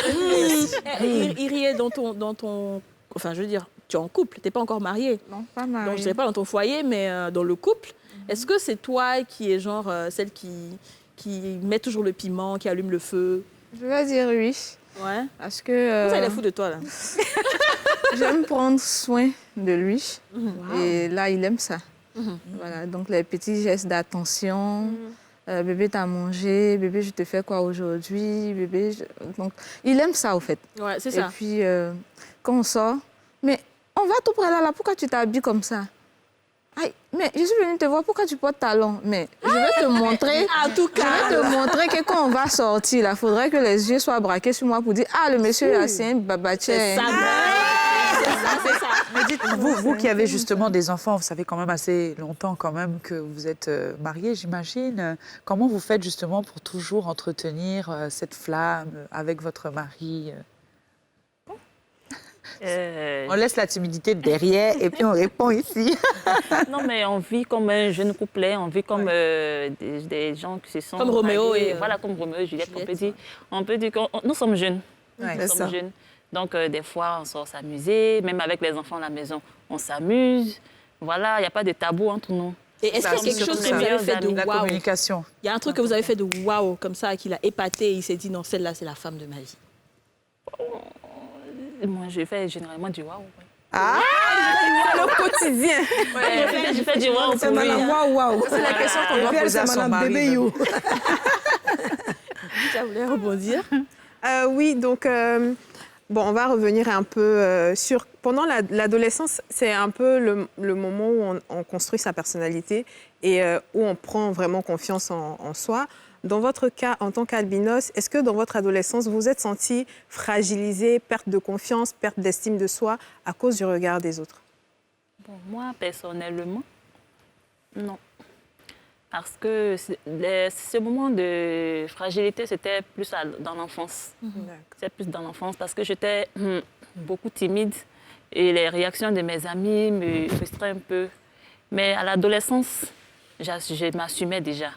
Il riait dans ton... Enfin, je veux dire, tu es en couple, tu n'es pas encore mariée. Non, pas mariée. Donc, je ne sais pas dans ton foyer, mais dans le couple. Est-ce que c'est toi qui es genre celle qui met toujours le piment, qui allume le feu? Je vais dire oui. Ouais. Parce que... Vous avez la foutre de toi, là. J'aime prendre soin de lui. Et là, il aime ça. Voilà, donc les petits gestes d'attention. Bébé, t'as mangé. Bébé, je te fais quoi aujourd'hui? Bébé, donc, il aime ça, au fait. Ouais, c'est ça. Et puis, quand on sort, mais on va tout près là, pourquoi tu t'habilles comme ça? Aïe, mais je suis venue te voir, pourquoi tu portes talons? Mais je vais te montrer, en tout cas, je vais te montrer que quand on va sortir, il faudrait que les yeux soient braqués sur moi pour dire, ah, le monsieur là, c'est un babatché. C'est ça. C'est ça. Mais dites, vous qui avez justement des enfants, vous savez quand même assez longtemps quand même que vous êtes mariés, j'imagine. Comment vous faites justement pour toujours entretenir cette flamme avec votre mari? On laisse la timidité derrière et puis on répond ici. Non, mais on vit comme un jeune couplet, on vit comme des gens qui se sont... Comme Roméo et... Voilà, comme Roméo et Juliette. On peut dire que nous sommes jeunes. Ouais, nous sommes jeunes. Donc, des fois, on sort s'amuser. Même avec les enfants à la maison, on s'amuse. Voilà, il n'y a pas de tabou entre nous. Et est-ce qu'il y a quelque chose que vous avez fait de la waouh? communication. Il y a un truc que vous avez fait de waouh, comme ça, qui l'a épaté et il s'est dit, non, celle-là, c'est la femme de ma vie. Moi, je fais généralement du waouh. Ah, c'est le quotidien. Ouais, je fais du waouh. C'est madame waouh. c'est la question qu'on doit poser à son mari. Bébé you. Ça voulait rebondir? Oui, donc, bon, on va revenir un peu sur... Pendant l'adolescence, c'est un peu le moment où on construit sa personnalité et où on prend vraiment confiance en soi. Dans votre cas, en tant qu'albinos, est-ce que dans votre adolescence, vous vous êtes senti fragilisé, perte de confiance, perte d'estime de soi à cause du regard des autres? Bon, moi, personnellement, non. Parce que ce moment de fragilité, c'était plus dans l'enfance. C'était plus dans l'enfance parce que j'étais beaucoup timide et les réactions de mes amis me frustraient un peu. Mais à l'adolescence, je m'assumais déjà.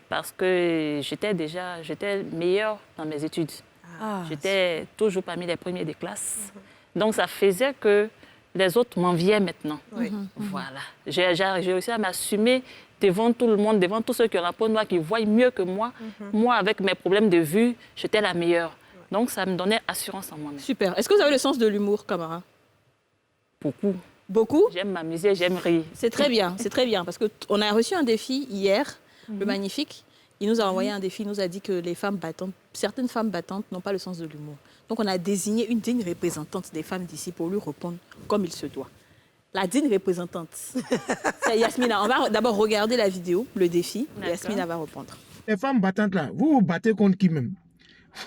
Parce que j'étais meilleure dans mes études. J'étais toujours parmi les premiers des classes. Donc, ça faisait que les autres m'enviaient maintenant. Voilà. J'ai réussi à m'assumer devant tout le monde, devant tous ceux qui ont la peau noire, qui voient mieux que moi. Moi, avec mes problèmes de vue, j'étais la meilleure. Donc, ça me donnait assurance en moi-même. Super. Est-ce que vous avez le sens de l'humour, Camara? Beaucoup. Beaucoup? J'aime m'amuser, j'aime rire. C'est très bien, parce qu'on a reçu un défi hier, le Magnifique. Il nous a envoyé un défi, il nous a dit que les femmes battantes, certaines femmes battantes n'ont pas le sens de l'humour. Donc on a désigné une digne représentante des femmes d'ici pour lui répondre comme il se doit. La digne représentante, c'est Yasmina. On va d'abord regarder la vidéo, le défi. Yasmina va répondre. Les femmes battantes là, vous vous battez contre qui même?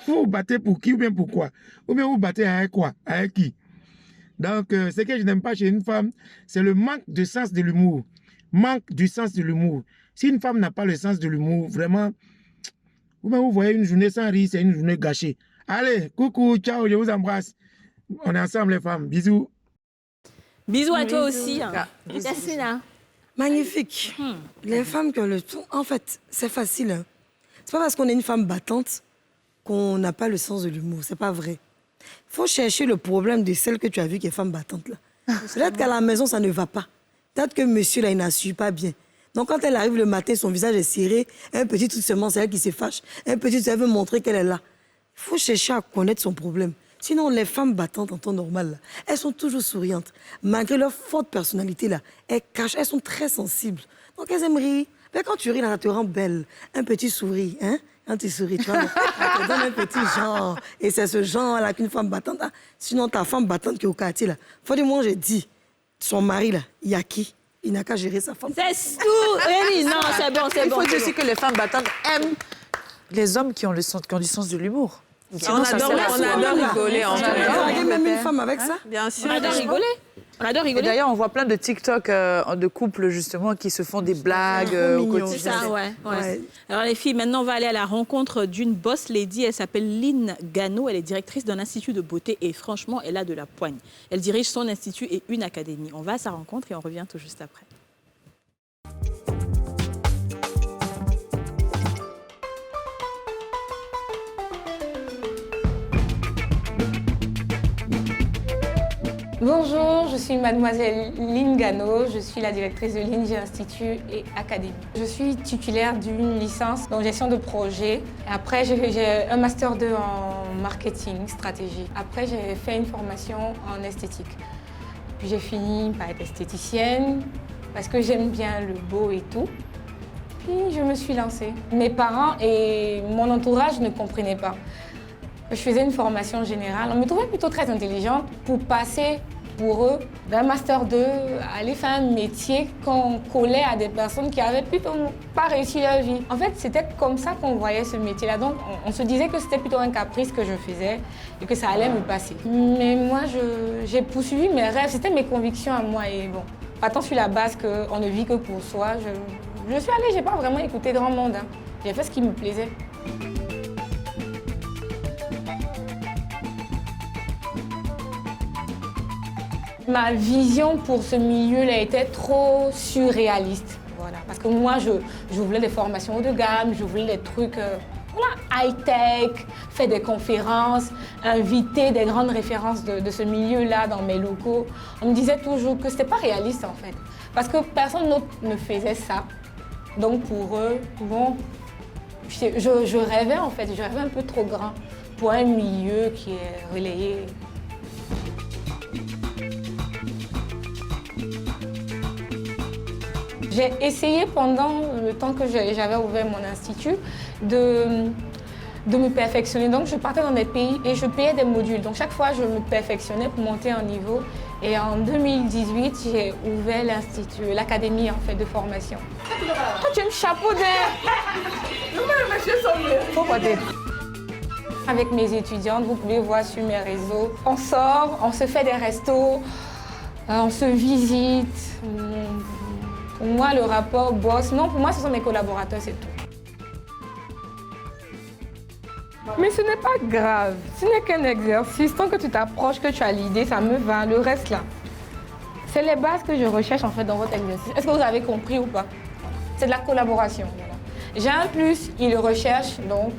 Vous vous battez pour qui ou bien pourquoi? Ou bien vous vous battez avec quoi? Avec qui? Donc, ce que je n'aime pas chez une femme, c'est le manque de sens de l'humour. Manque du sens de l'humour. Si une femme n'a pas le sens de l'humour, vraiment, vous voyez une journée sans rire, c'est une journée gâchée. Allez, coucou, ciao, je vous embrasse. On est ensemble les femmes. Bisous. Bisous à toi aussi. Yasmina. Magnifique. Les femmes qui ont le ton, en fait, c'est facile. Hein. C'est pas parce qu'on est une femme battante qu'on n'a pas le sens de l'humour. C'est pas vrai. Il faut chercher le problème de celle que tu as vue qui est femme battante. Là. Peut-être qu'à la maison, ça ne va pas. Peut-être que monsieur, là, il n'assure pas bien. Donc, quand elle arrive le matin, son visage est serré, un petit truc seulement, c'est elle qui se fâche. Un petit truc, elle veut montrer qu'elle est là. Il faut chercher à connaître son problème. Sinon, les femmes battantes en temps normal, là, elles sont toujours souriantes. Malgré leur forte personnalité, là, elles cachent, elles sont très sensibles. Donc, elles aiment rire. Mais quand tu ris, là, ça te rend belle. Un petit sourire, hein? Quand tu souris, tu vois, ça te donne un petit genre. Et c'est ce genre-là qu'une femme battante a. Sinon, ta femme battante qui est au quartier, là, faut du moins, j'ai dit, son mari, là, il y a qui? Il n'a qu'à gérer sa femme. C'est tout. Oui, non, c'est bon, c'est bon. Il faut dire aussi que les femmes battantes aiment les hommes qui ont du sens de l'humour. Sinon, ça sert à on quoi? adore rigoler. On a dragué même une femme avec ça. Bien sûr. On adore rigoler. On adore Et rigoler. d'ailleurs, on voit plein de TikTok de couples, justement, qui se font des blagues au mignon. C'est quotidien. ça, ouais. Ouais. Alors les filles, maintenant on va aller à la rencontre d'une boss lady. Elle s'appelle Lynn Gano. Elle est directrice d'un institut de beauté et franchement, elle a de la poigne. Elle dirige son institut et une académie. On va à sa rencontre et on revient tout juste après. Bonjour, je suis mademoiselle Lynn Gano, je suis la directrice de l'ING Institut et Académie. Je suis titulaire d'une licence en gestion de projet. Après, j'ai un master 2 en marketing, stratégie. Après, j'ai fait une formation en esthétique. Puis j'ai fini par être esthéticienne parce que j'aime bien le beau et tout. Puis je me suis lancée. Mes parents et mon entourage ne comprenaient pas. Je faisais une formation générale. On me trouvait plutôt très intelligente pour passer pour eux d'un master 2 à aller faire un métier qu'on collait à des personnes qui avaient plutôt pas réussi leur vie. En fait, c'était comme ça qu'on voyait ce métier-là. Donc, on se disait que c'était plutôt un caprice que je faisais et que ça allait me passer. Mais moi, j'ai poursuivi mes rêves. C'était mes convictions à moi. Et bon, partant sur la base qu'on ne vit que pour soi, je suis allée, j'ai pas vraiment écouté grand monde. Hein. J'ai fait ce qui me plaisait. Ma vision pour ce milieu-là était trop surréaliste. Voilà. Parce que moi, je voulais des formations haut de gamme, je voulais des trucs high-tech, faire des conférences, inviter des grandes références de ce milieu-là dans mes locaux. On me disait toujours que ce n'était pas réaliste en fait. Parce que personne d'autre ne faisait ça. Donc pour eux, bon, je rêvais en fait, je rêvais un peu trop grand pour un milieu qui est relayé. J'ai essayé pendant le temps que j'avais ouvert mon institut de me perfectionner. Donc je partais dans des pays et je payais des modules. Donc chaque fois je me perfectionnais pour monter en niveau. Et en 2018, j'ai ouvert l'institut, l'académie en fait de formation. Toi tu as un chapeau d'air. Faut pas dire. Avec mes étudiantes, vous pouvez voir sur mes réseaux. On sort, on se fait des restos, on se visite. Pour moi, le rapport boss, non, pour moi, ce sont mes collaborateurs, c'est tout. Mais ce n'est pas grave. Ce n'est qu'un exercice. Tant que tu t'approches, que tu as l'idée, ça me va. Le reste, là, c'est les bases que je recherche, en fait, dans votre exercice. Est-ce que vous avez compris ou pas? C'est de la collaboration. Voilà. J'ai un plus, il le recherche, donc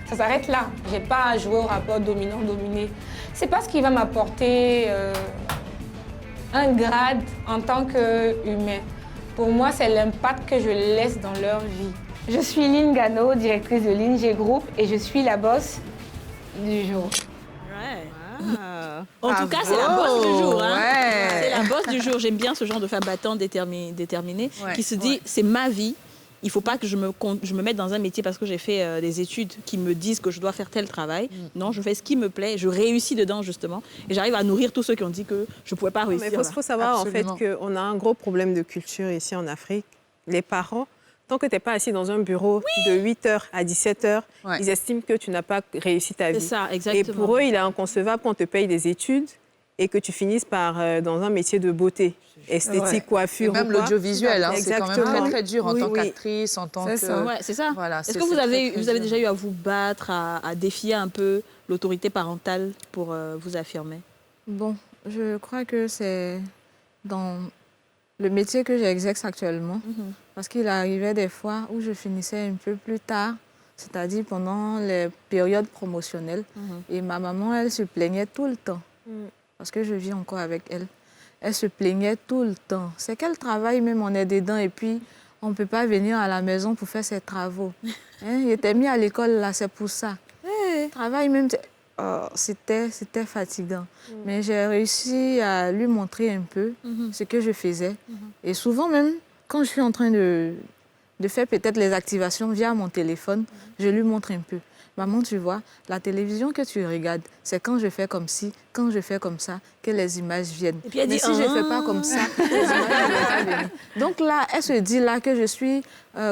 ça s'arrête là. Je n'ai pas à jouer au rapport dominant-dominé. C'est pas ce qui va m'apporter un grade en tant qu'humain. Pour moi, c'est l'impact que je laisse dans leur vie. Je suis Lynn Gano, directrice de l'ING Group et je suis la boss du jour. Ouais. En tout cas, c'est la boss du jour. Hein. Ouais. C'est la boss du jour. J'aime bien ce genre de femme battante déterminée qui se dit c'est ma vie. Il ne faut pas que je me mette dans un métier parce que j'ai fait des études qui me disent que je dois faire tel travail. Non, je fais ce qui me plaît, je réussis dedans justement. Et j'arrive à nourrir tous ceux qui ont dit que je ne pouvais pas réussir. Il faut savoir Absolument. En fait qu'on a un gros problème de culture ici en Afrique. Les parents, tant que tu n'es pas assis dans un bureau de 8h à 17h, ils estiment que tu n'as pas réussi ta vie. C'est ça, exactement. Et pour eux, il est inconcevable qu'on te paye des études et que tu finisses dans un métier de beauté. Esthétique, coiffure. Et même l'audiovisuel, hein, c'est quand même très, très dur en tant qu'actrice, en tant que... C'est ça. Voilà, Est-ce que vous avez déjà eu à vous battre, à défier un peu l'autorité parentale pour vous affirmer? Bon, je crois que c'est dans le métier que j'exerce actuellement. Parce qu'il arrivait des fois où je finissais un peu plus tard, c'est-à-dire pendant les périodes promotionnelles. Et ma maman, elle se plaignait tout le temps. Parce que je vis encore avec elle. Elle se plaignait tout le temps. C'est qu'elle travaille, même on est dedans, et puis on ne peut pas venir à la maison pour faire ses travaux. Il était mis à l'école, là, c'est pour ça. Travail même, c'était fatigant. Mais j'ai réussi à lui montrer un peu ce que je faisais. Et souvent même, quand je suis en train de faire peut-être les activations via mon téléphone, je lui montre un peu. maman, tu vois, la télévision que tu regardes, c'est quand je fais comme ci, quand je fais comme ça, que les images viennent. Et puis elle dit, mais si je ne fais pas comme ça, les images ne vont pas venir. Donc là, elle se dit là que je suis,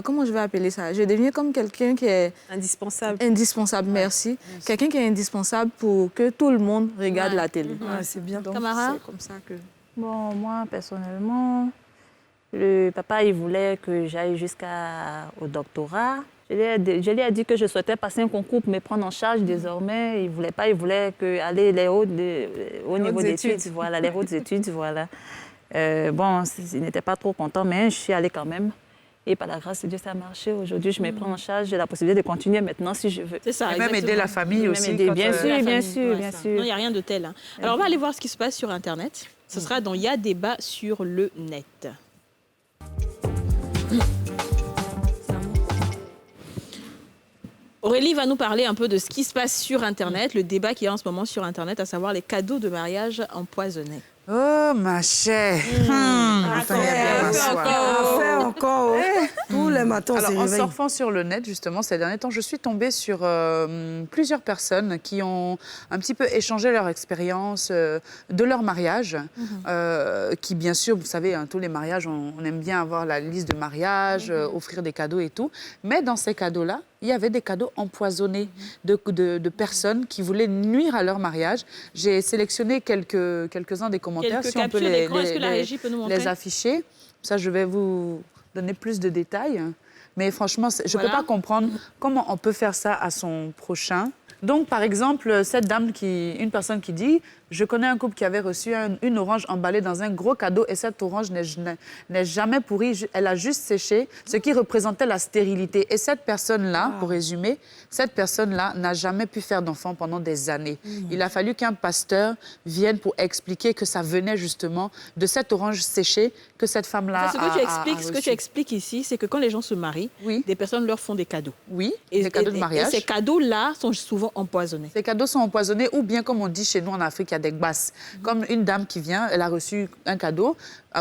comment je vais appeler ça? Je deviens comme quelqu'un qui est... Indispensable. Indispensable, merci. Quelqu'un qui est indispensable pour que tout le monde regarde la télé. C'est bien. Donc, Camara? c'est comme ça que... Bon, moi, personnellement, le papa, il voulait que j'aille jusqu'au doctorat. Je lui ai dit que je souhaitais passer un concours pour me prendre en charge désormais. Il ne voulait pas, il voulait aller au niveau d'études, voilà, les hautes études, voilà. Bon, il n'était pas trop content, mais je suis allée quand même. Et par la grâce de Dieu, ça a marché. Aujourd'hui, je me prends en charge. J'ai la possibilité de continuer maintenant si je veux. C'est ça, Et même aider la famille aussi. Bien sûr, bien sûr. Non, il n'y a rien de tel. Hein. Alors, on va aller voir ce qui se passe sur Internet. Ce sera dans Il y a débat sur le net. Aurélie va nous parler un peu de ce qui se passe sur Internet, le débat qu'il y a en ce moment sur Internet, à savoir les cadeaux de mariage empoisonnés. Oh, ma chère. Encore. Tous les matins, on se Alors, en réveille. surfant sur le net, justement, ces derniers temps, je suis tombée sur plusieurs personnes qui ont un petit peu échangé leur expérience de leur mariage, qui, bien sûr, vous savez, hein, tous les mariages, on aime bien avoir la liste de mariage, offrir des cadeaux et tout. Mais dans ces cadeaux-là, il y avait des cadeaux empoisonnés de personnes qui voulaient nuire à leur mariage. J'ai sélectionné quelques-uns des commentaires, Quelques si on peut captures d'écran, est-ce que la régie peut nous montrer? les afficher. Ça, je vais vous donner plus de détails. Mais franchement, je ne peux pas comprendre comment on peut faire ça à son prochain. Donc, par exemple, cette dame, une personne qui dit « Je connais un couple qui avait reçu une orange emballée dans un gros cadeau et cette orange n'est jamais pourrie, elle a juste séché, ce qui représentait la stérilité. Et cette personne-là, pour résumer, cette personne-là n'a jamais pu faire d'enfant pendant des années. Il a fallu qu'un pasteur vienne pour expliquer que ça venait justement de cette orange séchée que cette femme-là Ce que tu expliques ici, c'est que quand les gens se marient, des personnes leur font des cadeaux. Oui, des cadeaux de mariage. Et ces cadeaux-là sont souvent empoisonnés. Ces cadeaux sont empoisonnés ou bien, comme on dit chez nous en Afrique, il y a des gbasses. Comme une dame qui vient, elle a reçu un cadeau.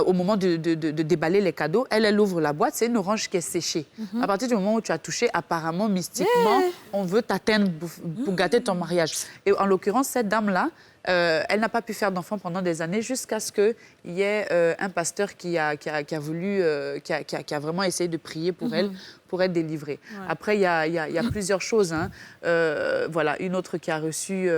Au moment de déballer les cadeaux, elle ouvre la boîte, c'est une orange qui est séchée. À partir du moment où tu as touché, apparemment, mystiquement, on veut t'atteindre pour gâter ton mariage. Et en l'occurrence, cette dame-là, elle n'a pas pu faire d'enfant pendant des années jusqu'à ce qu'il y ait un pasteur qui a vraiment essayé de prier pour elle, pour être délivrée. Ouais. Après, il y a plusieurs choses. Hein. Voilà, une autre qui a reçu...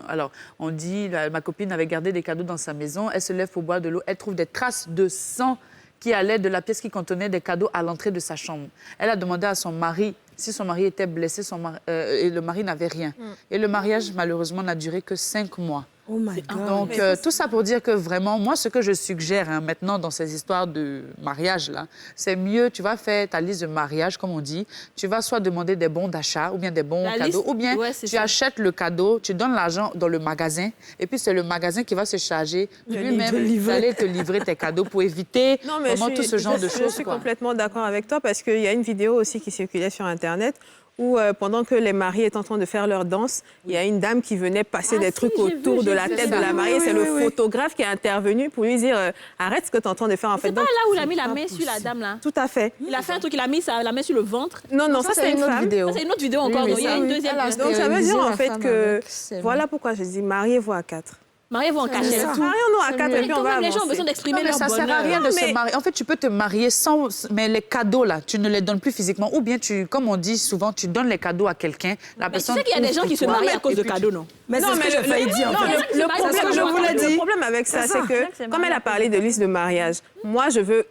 alors, on dit, ma copine avait gardé des cadeaux dans sa maison, elle se lève pour boire de l'eau, elle trouve des traces de sang qui allaient de la pièce qui contenait des cadeaux à l'entrée de sa chambre. Elle a demandé à son mari si son mari était blessé, et le mari n'avait rien. Et le mariage, malheureusement, n'a duré que 5 mois. Oh my God. Donc, tout ça pour dire que vraiment, moi, ce que je suggère maintenant dans ces histoires de mariage-là, c'est mieux, tu vas faire ta liste de mariage, comme on dit. Tu vas soit demander des bons d'achat ou bien des bons cadeaux, ou bien tu achètes le cadeau, tu donnes l'argent dans le magasin, et puis c'est le magasin qui va se charger lui-même d'aller te livrer tes cadeaux pour éviter vraiment tout ce genre de choses. Je suis complètement d'accord avec toi parce qu'il y a une vidéo aussi qui circulait sur Internet où pendant que les mariés étaient en train de faire leur danse, il y a une dame qui venait passer des trucs autour de la tête de la mariée. C'est le photographe qui est intervenu pour lui dire arrête ce que tu es en train de faire en fait. C'est pas là où il a mis la main sur la dame là. Tout à fait. Il a fait un truc, il a mis la main sur le ventre. Non, ça c'est une autre vidéo. Ça c'est une autre vidéo encore. Il y a une deuxième. Donc ça veut dire en fait que voilà pourquoi je dis mariez-vous à 4. Mariez-vous en cachette. Marions-nous à 4 et puis on va avancer. Les gens ont besoin d'exprimer leur bonheur. Ça sert à rien de se marier. En fait, tu peux te marier sans... Mais les cadeaux, là, tu ne les donnes plus physiquement. Ou bien, comme on dit souvent, tu donnes les cadeaux à quelqu'un. Mais tu sais qu'il y a des gens qui se marient à cause de cadeaux, non? Mais c'est ce que j'ai failli dire. Le problème avec ça, c'est que, comme elle a parlé de liste de mariage, moi, je veux...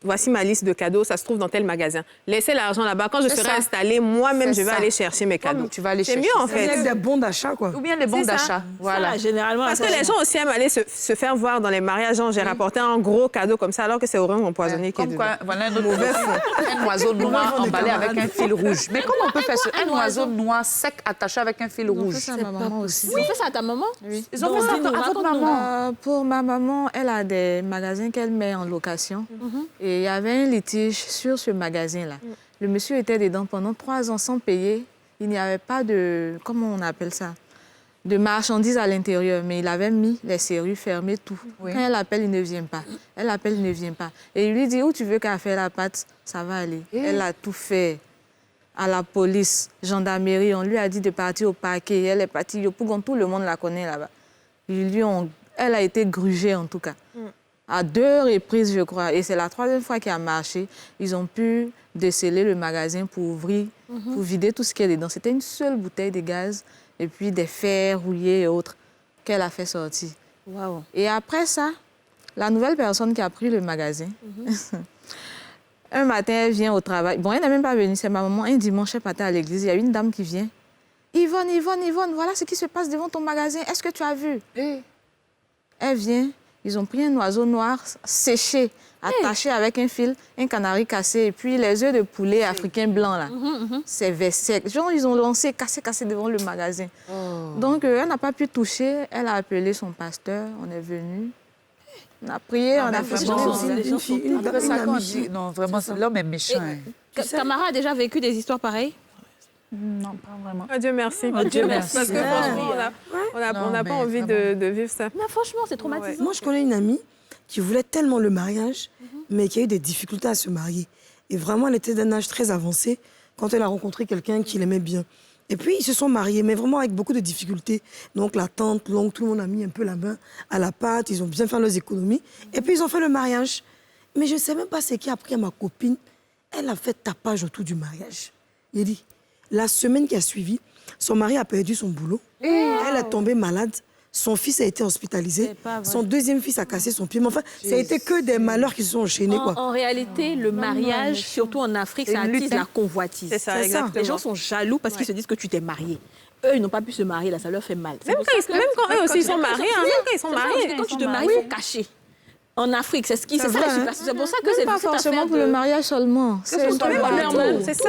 Voici ma liste de cadeaux, ça se trouve dans tel magasin. Laissez l'argent là-bas. Quand je serai installée, moi-même, je vais aller chercher mes cadeaux. Tu vas aller chercher. C'est mieux, en fait. Ou bien des bons d'achat, quoi. Ou bien les bons d'achat. Voilà. Généralement. Parce que les gens aussi aiment aller se faire voir dans les mariages. Genre, j'ai rapporté un gros cadeau comme ça, alors que c'est orange empoisonné qui est dedans. Voilà un mauvais fond. Un oiseau noir emballé avec un fil rouge. Mais comment on peut faire ça? Un oiseau noir sec attaché avec un fil rouge. Ça, ma maman aussi. Ils ont fait ça à ta maman? Oui. Ils ont fait ça à votre maman? Pour ma maman, elle a des magasins qu'elle met en location. Et il y avait un litige sur ce magasin-là. Le monsieur était dedans pendant 3 ans sans payer. Il n'y avait pas de... Comment on appelle ça? De marchandises à l'intérieur. Mais il avait mis les serrures fermées, tout. Oui. Quand elle appelle, il ne vient pas. Elle appelle, il ne vient pas. Et il lui dit, où tu veux qu'elle fasse la pâte? Ça va aller. Elle a tout fait. à la police, gendarmerie. On lui a dit de partir au parquet. Elle est partie. Yopougon, tout le monde la connaît là-bas. Elle a été grugée, en tout cas. À 2 reprises, je crois. Et c'est la 3e fois qu'elle a marché. Ils ont pu déceler le magasin pour ouvrir, pour vider tout ce qu'il y a dedans. C'était une seule bouteille de gaz et puis des fers rouillés et autres qu'elle a fait sortir. Wow. Et après ça, la nouvelle personne qui a pris le magasin, un matin, elle vient au travail. Bon, elle n'est même pas venue, c'est ma maman. Un dimanche matin à l'église, il y a une dame qui vient. Yvonne, voilà ce qui se passe devant ton magasin. Est-ce que tu as vu? Elle vient, ils ont pris un oiseau noir séché, attaché avec un fil, un canari cassé, et puis les œufs de poulet africains blancs, là. C'est sec. Genre, ils ont lancé, cassé devant le magasin. Donc, elle n'a pas pu toucher. Elle a appelé son pasteur. On est venu. On a prié, on a fait une fille. Non, vraiment, l'homme est méchant. Tamara a déjà vécu des histoires pareilles? Non, pas vraiment. Oh, Dieu merci. Oh, Dieu merci. Parce que franchement, on n'a pas envie de vivre ça. Non, franchement, c'est traumatisant. Moi, je connais une amie qui voulait tellement le mariage, mais qui a eu des difficultés à se marier. Et vraiment, elle était d'un âge très avancé quand elle a rencontré quelqu'un qui l'aimait bien. Et puis, ils se sont mariés, mais vraiment avec beaucoup de difficultés. Donc, la tante, l'oncle, tout le monde a mis un peu la main à la pâte. Ils ont bien fait leurs économies. Et puis, ils ont fait le mariage. Mais je ne sais même pas ce qui a pris à ma copine. Elle a fait tapage autour du mariage. Il dit, la semaine qui a suivi, son mari a perdu son boulot. Elle est tombée malade. Son fils a été hospitalisé. Son 2e fils a cassé son pied. Mais enfin, ça a été que des malheurs qui se sont enchaînés. En réalité, le mariage, surtout en Afrique, ça attise la convoitise. C'est ça, exactement. Les gens sont jaloux parce qu'ils se disent que tu t'es marié. Eux, ils n'ont pas pu se marier, là, ça leur fait mal. Même quand eux aussi ils sont mariés, Quand tu te maries, il faut cacher. En Afrique, c'est ce qui se passe. C'est pour ça que c'est pas forcément pour le mariage seulement. C'est ça,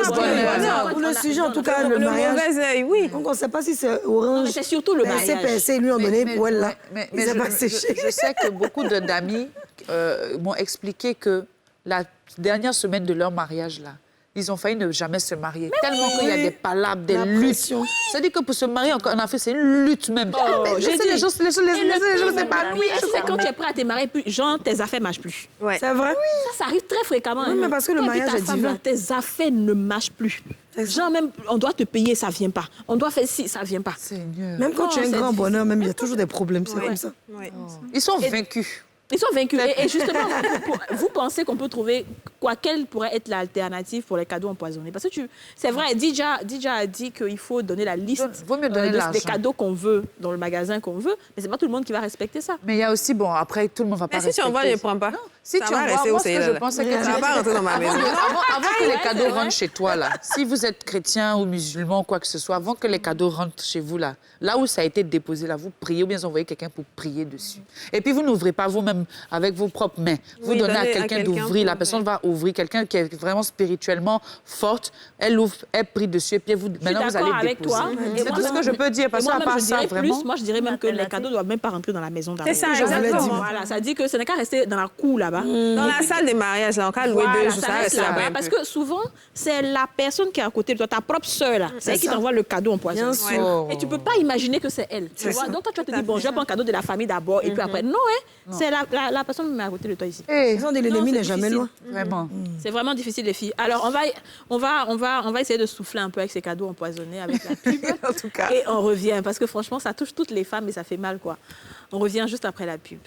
pour le sujet, en tout cas, le mariage. Mauvais œil, oui. Donc, on ne sait pas si c'est orange. C'est surtout le mariage. CPC, lui, ont donné pour elle, là. Mais je sais que beaucoup d'amis m'ont expliqué que la dernière semaine de leur mariage, là, ils ont failli ne jamais se marier. Tellement qu'il y a des palabres, des luttes. C'est-à-dire que pour se marier en Afrique, c'est une lutte même. J'ai dit, les gens, c'est pas oui, c'est quand tu es prêt à te marier, genre, tes affaires ne marchent plus. Ouais. C'est vrai? Ça arrive très fréquemment. Oui, mais parce que le mariage est divin. Tes affaires ne marchent plus. Genre, même, on doit te payer, ça ne vient pas. On doit faire ci, ça ne vient pas. Même quand tu as un grand bonheur, même, il y a toujours des problèmes. C'est comme ça. Ils sont vaincus. Ils sont vaincus. Et justement, vous pensez qu'on peut trouver quelle pourrait être l'alternative pour les cadeaux empoisonnés? Parce que c'est vrai, Dija a dit qu'il faut donner la liste des cadeaux qu'on veut dans le magasin qu'on veut, mais c'est pas tout le monde qui va respecter ça. Mais il y a aussi, bon, après, tout le monde va pas respecter. Mais si tu envoies, je ne prends pas. Si tu envoies, moi, ce que je pense, c'est que ça va pas rentrer dans ma maison. Avant que les cadeaux rentrent chez toi, là, si vous êtes chrétien ou musulman ou quoi que ce soit, avant que les cadeaux rentrent chez vous, là où ça a été déposé, là, vous priez ou bien vous envoyez quelqu'un pour prier dessus. Et puis, vous n'ouvrez pas vous-même avec vos propres mains. Vous donnez à quelqu'un d'ouvrir. La personne va ouvrir. Quelqu'un qui est vraiment spirituellement forte, elle ouvre, elle prie dessus. Et puis, maintenant, vous allez déposer. C'est tout ce que je peux dire. Parce qu'à part ça, vraiment... Moi, je dirais même que les cadeaux ne doivent même pas rentrer dans la maison d'abord. C'est ça, exactement. Voilà, ça dit que ce n'est qu'à rester dans la cour, là-bas. Dans la salle des mariages, là, on peut louer 2 jours, ça reste là-bas. Parce que souvent, c'est la personne qui est à côté de toi, ta propre sœur, là. C'est elle qui t'envoie le cadeau empoisonné. Et tu ne peux pas imaginer que c'est elle. Tu vois? Donc, toi, tu vas te dire, bon, je vais prendre un cadeau de la famille d'abord, et puis après. Non, c'est la personne qui est à côté de toi ici. L'ennemi n'est jamais loin. Vraiment. C'est vraiment difficile, les filles. Alors, on va essayer de souffler un peu avec ces cadeaux empoisonnés, avec la pub. En tout cas. Et on revient, parce que franchement, ça touche toutes les femmes et ça fait mal, quoi. On revient juste après la pub.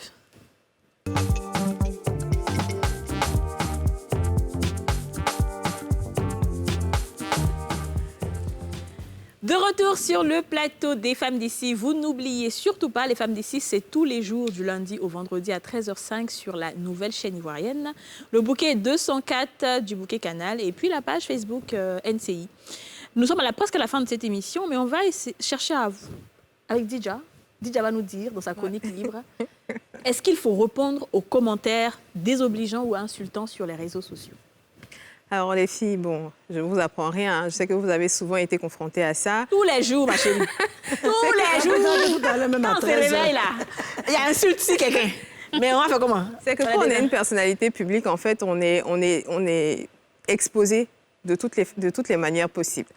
De retour sur le plateau des Femmes d'ici. Vous n'oubliez surtout pas, les Femmes d'ici, c'est tous les jours du lundi au vendredi à 13h05 sur la nouvelle chaîne ivoirienne. Le bouquet 204 du bouquet Canal et puis la page Facebook NCI. Nous sommes presque à la fin de cette émission, mais on va chercher à vous. Avec Dija. Dija va nous dire, dans sa chronique libre, est-ce qu'il faut répondre aux commentaires désobligeants ou insultants sur les réseaux sociaux? Alors les filles, bon, je ne vous apprends rien. Je sais que vous avez souvent été confrontées à ça. Tous les jours, ma chérie. Tous les jours. Quand on se réveille, là, il y a insulte si quelqu'un. Mais on va faire comment? C'est que quand on est une personnalité publique, en fait, on est exposé de toutes les manières possibles.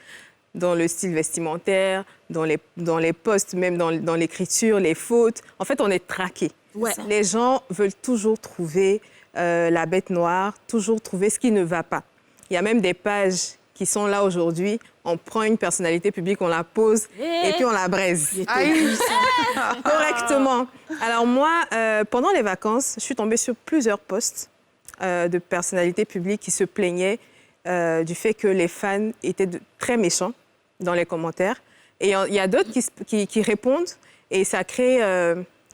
Dans le style vestimentaire, dans les posts, même dans l'écriture, les fautes. En fait, on est traqué. Ouais. Les gens veulent toujours trouver la bête noire, toujours trouver ce qui ne va pas. Il y a même des pages qui sont là aujourd'hui, on prend une personnalité publique, on la pose et puis on la braise. Correctement. Alors moi, pendant les vacances, je suis tombée sur plusieurs posts de personnalités publiques qui se plaignaient du fait que les fans étaient très méchants dans les commentaires. Et il y a d'autres qui répondent et ça crée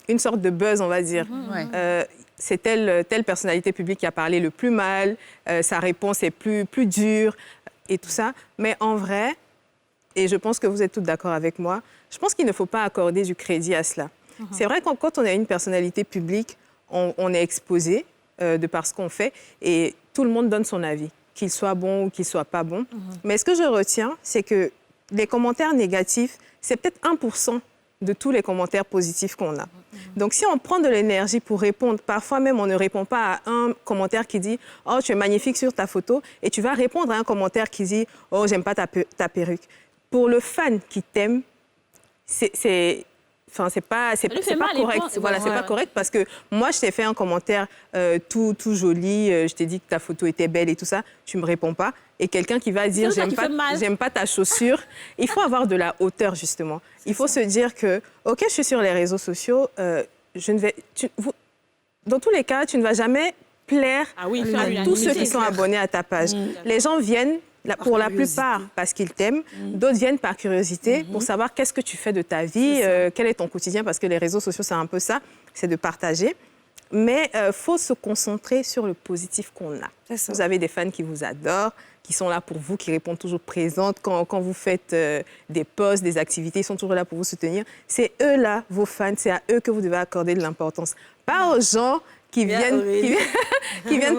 une sorte de buzz, on va dire. C'est telle personnalité publique qui a parlé le plus mal, sa réponse est plus dure et tout ça. Mais en vrai, et je pense que vous êtes toutes d'accord avec moi, je pense qu'il ne faut pas accorder du crédit à cela. C'est vrai que quand on est une personnalité publique, on est exposé de par ce qu'on fait et tout le monde donne son avis, qu'il soit bon ou qu'il soit pas bon. Mais ce que je retiens, c'est que les commentaires négatifs, c'est peut-être 1% de tous les commentaires positifs qu'on a. Donc, si on prend de l'énergie pour répondre, parfois même on ne répond pas à un commentaire qui dit « Oh, tu es magnifique sur ta photo » et tu vas répondre à un commentaire qui dit « Oh, j'aime pas ta perruque ». Pour le fan qui t'aime, c'est pas correct. Voilà, c'est pas correct parce que moi, je t'ai fait un commentaire tout joli, je t'ai dit que ta photo était belle et tout ça, tu me réponds pas. Et quelqu'un qui va dire j'aime pas ta chaussure, il faut avoir de la hauteur justement. Il faut se dire que ok, je suis sur les réseaux sociaux, dans tous les cas, tu ne vas jamais plaire à tous ceux qui sont abonnés à ta page. Les gens viennent pour la plupart parce qu'ils t'aiment, d'autres viennent par curiosité pour savoir qu'est-ce que tu fais de ta vie, quel est ton quotidien, parce que les réseaux sociaux, c'est un peu ça, c'est de partager. Mais il faut se concentrer sur le positif qu'on a. Vous avez des fans qui vous adorent, qui sont là pour vous, qui répondent toujours présentes. Quand vous faites des posts, des activités, ils sont toujours là pour vous soutenir. C'est eux là, vos fans, c'est à eux que vous devez accorder de l'importance. Pas aux gens qui viennent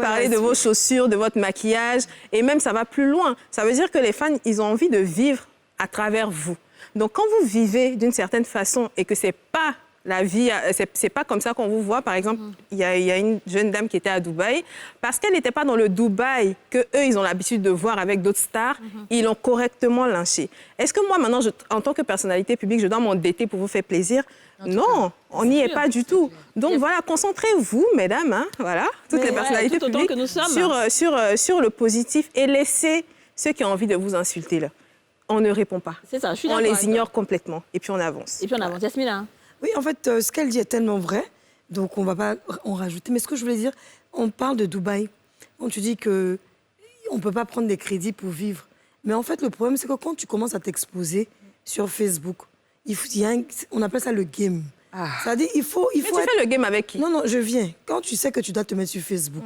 parler de vos chaussures, de votre maquillage. Et même, ça va plus loin. Ça veut dire que les fans, ils ont envie de vivre à travers vous. Donc, quand vous vivez d'une certaine façon et que c'est pas la vie, c'est pas comme ça qu'on vous voit. Par exemple, il y a une jeune dame qui était à Dubaï. Parce qu'elle n'était pas dans le Dubaï qu'eux, ils ont l'habitude de voir avec d'autres stars, ils l'ont correctement lynchée. Est-ce que moi, maintenant, en tant que personnalité publique, je dois m'endetter pour vous faire plaisir? Non, on n'y est pas du tout. Donc voilà, concentrez-vous, mesdames, hein, voilà, toutes les personnalités publiques, sur le positif et laissez ceux qui ont envie de vous insulter là. On ne répond pas. C'est ça, je suis on les ignore complètement et puis on avance. Et puis on avance. Yasmina. Oui, en fait, ce qu'elle dit est tellement vrai, donc on ne va pas en rajouter. Mais ce que je voulais dire, on parle de Dubaï. Quand tu dis qu'on ne peut pas prendre des crédits pour vivre. Mais en fait, le problème, c'est que quand tu commences à t'exposer sur Facebook, on appelle ça le game. C'est-à-dire, il faut Mais tu fais le game avec qui? Non, je viens. Quand tu sais que tu dois te mettre sur Facebook,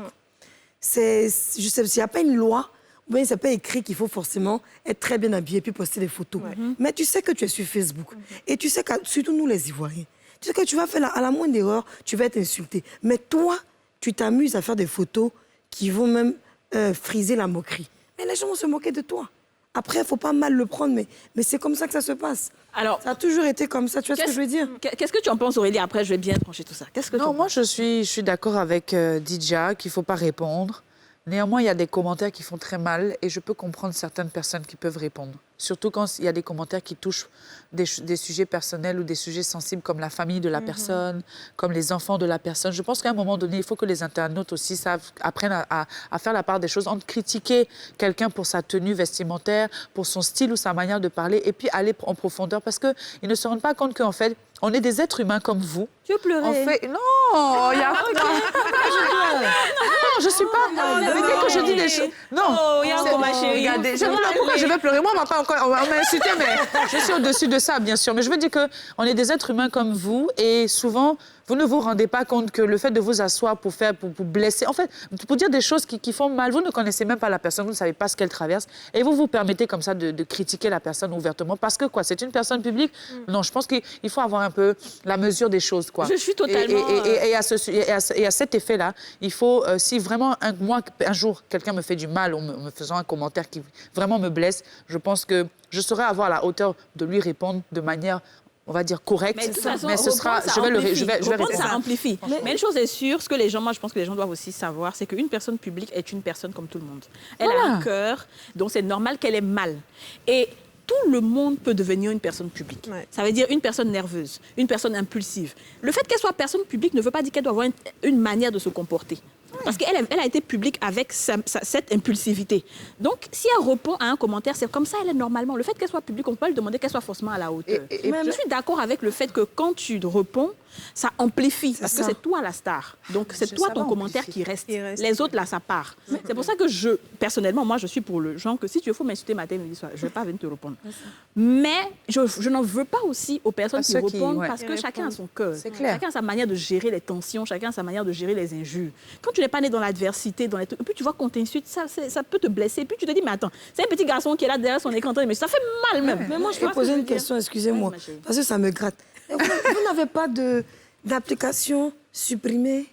je sais, s'il n'y a pas une loi, ou bien c'est pas écrit qu'il faut forcément être très bien habillé puis poster des photos. Mais tu sais que tu es sur Facebook. Et tu sais que, surtout nous les Ivoiriens, tu sais que tu vas faire à la moindre erreur, tu vas être insulté. Mais toi, tu t'amuses à faire des photos qui vont même friser la moquerie. Mais les gens vont se moquer de toi. Après, il ne faut pas mal le prendre, mais c'est comme ça que ça se passe. Alors, ça a toujours été comme ça, tu vois ce que je veux dire? Qu'est-ce que tu en penses, Aurélie? Après, je vais bien trancher tout ça. Moi, je suis d'accord avec Didja qu'il ne faut pas répondre. Néanmoins, il y a des commentaires qui font très mal et je peux comprendre certaines personnes qui peuvent répondre. Surtout quand il y a des commentaires qui touchent des sujets personnels ou des sujets sensibles comme la famille de la personne, comme les enfants de la personne. Je pense qu'à un moment donné, il faut que les internautes aussi apprennent à faire la part des choses, entre critiquer quelqu'un pour sa tenue vestimentaire, pour son style ou sa manière de parler, et puis aller en profondeur parce qu'ils ne se rendent pas compte qu'en fait, on est des êtres humains comme vous. Tu veux pleurer? Non, il y a... Non, je suis pas... Mais dès que je dis des choses... Non. Il y a encore ma chérie. Regardez, pourquoi je vais pleurer? Moi, on m'a insulté, mais je suis au-dessus de ça, bien sûr. Mais je veux dire qu'on est des êtres humains comme vous et souvent, vous ne vous rendez pas compte que le fait de vous asseoir pour blesser, en fait, pour dire des choses qui font mal, vous ne connaissez même pas la personne, vous ne savez pas ce qu'elle traverse et vous vous permettez comme ça de critiquer la personne ouvertement parce que quoi, c'est une personne publique? Non, je pense qu'il faut avoir un peu la mesure des choses, quoi. Je suis totalement... Et à cet effet-là, il faut, si vraiment un jour, quelqu'un me fait du mal en me faisant un commentaire qui vraiment me blesse, je pense que je saurais avoir la hauteur de lui répondre de manière, on va dire, correcte. Mais de toute façon, ce sera, je vais répondre. Ça amplifie. Mais une chose est sûre, ce que les gens, moi je pense que les gens doivent aussi savoir, c'est qu'une personne publique est une personne comme tout le monde. Elle a un cœur, donc c'est normal qu'elle ait mal. Et tout le monde peut devenir une personne publique. Ouais. Ça veut dire une personne nerveuse, une personne impulsive. Le fait qu'elle soit personne publique ne veut pas dire qu'elle doit avoir une manière de se comporter. Parce qu'elle a été publique avec cette impulsivité. Donc, si elle répond à un commentaire, c'est comme ça, elle est normalement. Le fait qu'elle soit publique, on peut lui demander qu'elle soit forcément à la hauteur. Je suis d'accord avec le fait que quand tu réponds, ça amplifie, parce que c'est toi la star. Donc, c'est toi ton commentaire qui reste. Les autres, là, ça part. C'est pour ça que personnellement, moi, je suis pour le genre que si tu veux m'insulter matin, midi, soir, je ne vais pas venir te répondre. Mais je n'en veux pas aussi aux personnes qui répondent, parce que chacun a son cœur. Chacun a sa manière de gérer les tensions, chacun a sa manière de gérer les injures. Quand tu n'es pas né dans l'adversité, et puis tu vois qu'on t'insulte, ça peut te blesser. Et puis tu te dis, mais attends, c'est un petit garçon qui est là derrière son écran, mais ça fait mal même. Mais moi, je peux poser une question, excusez-moi, parce que ça me gratte. Vous n'avez pas d'application supprimée?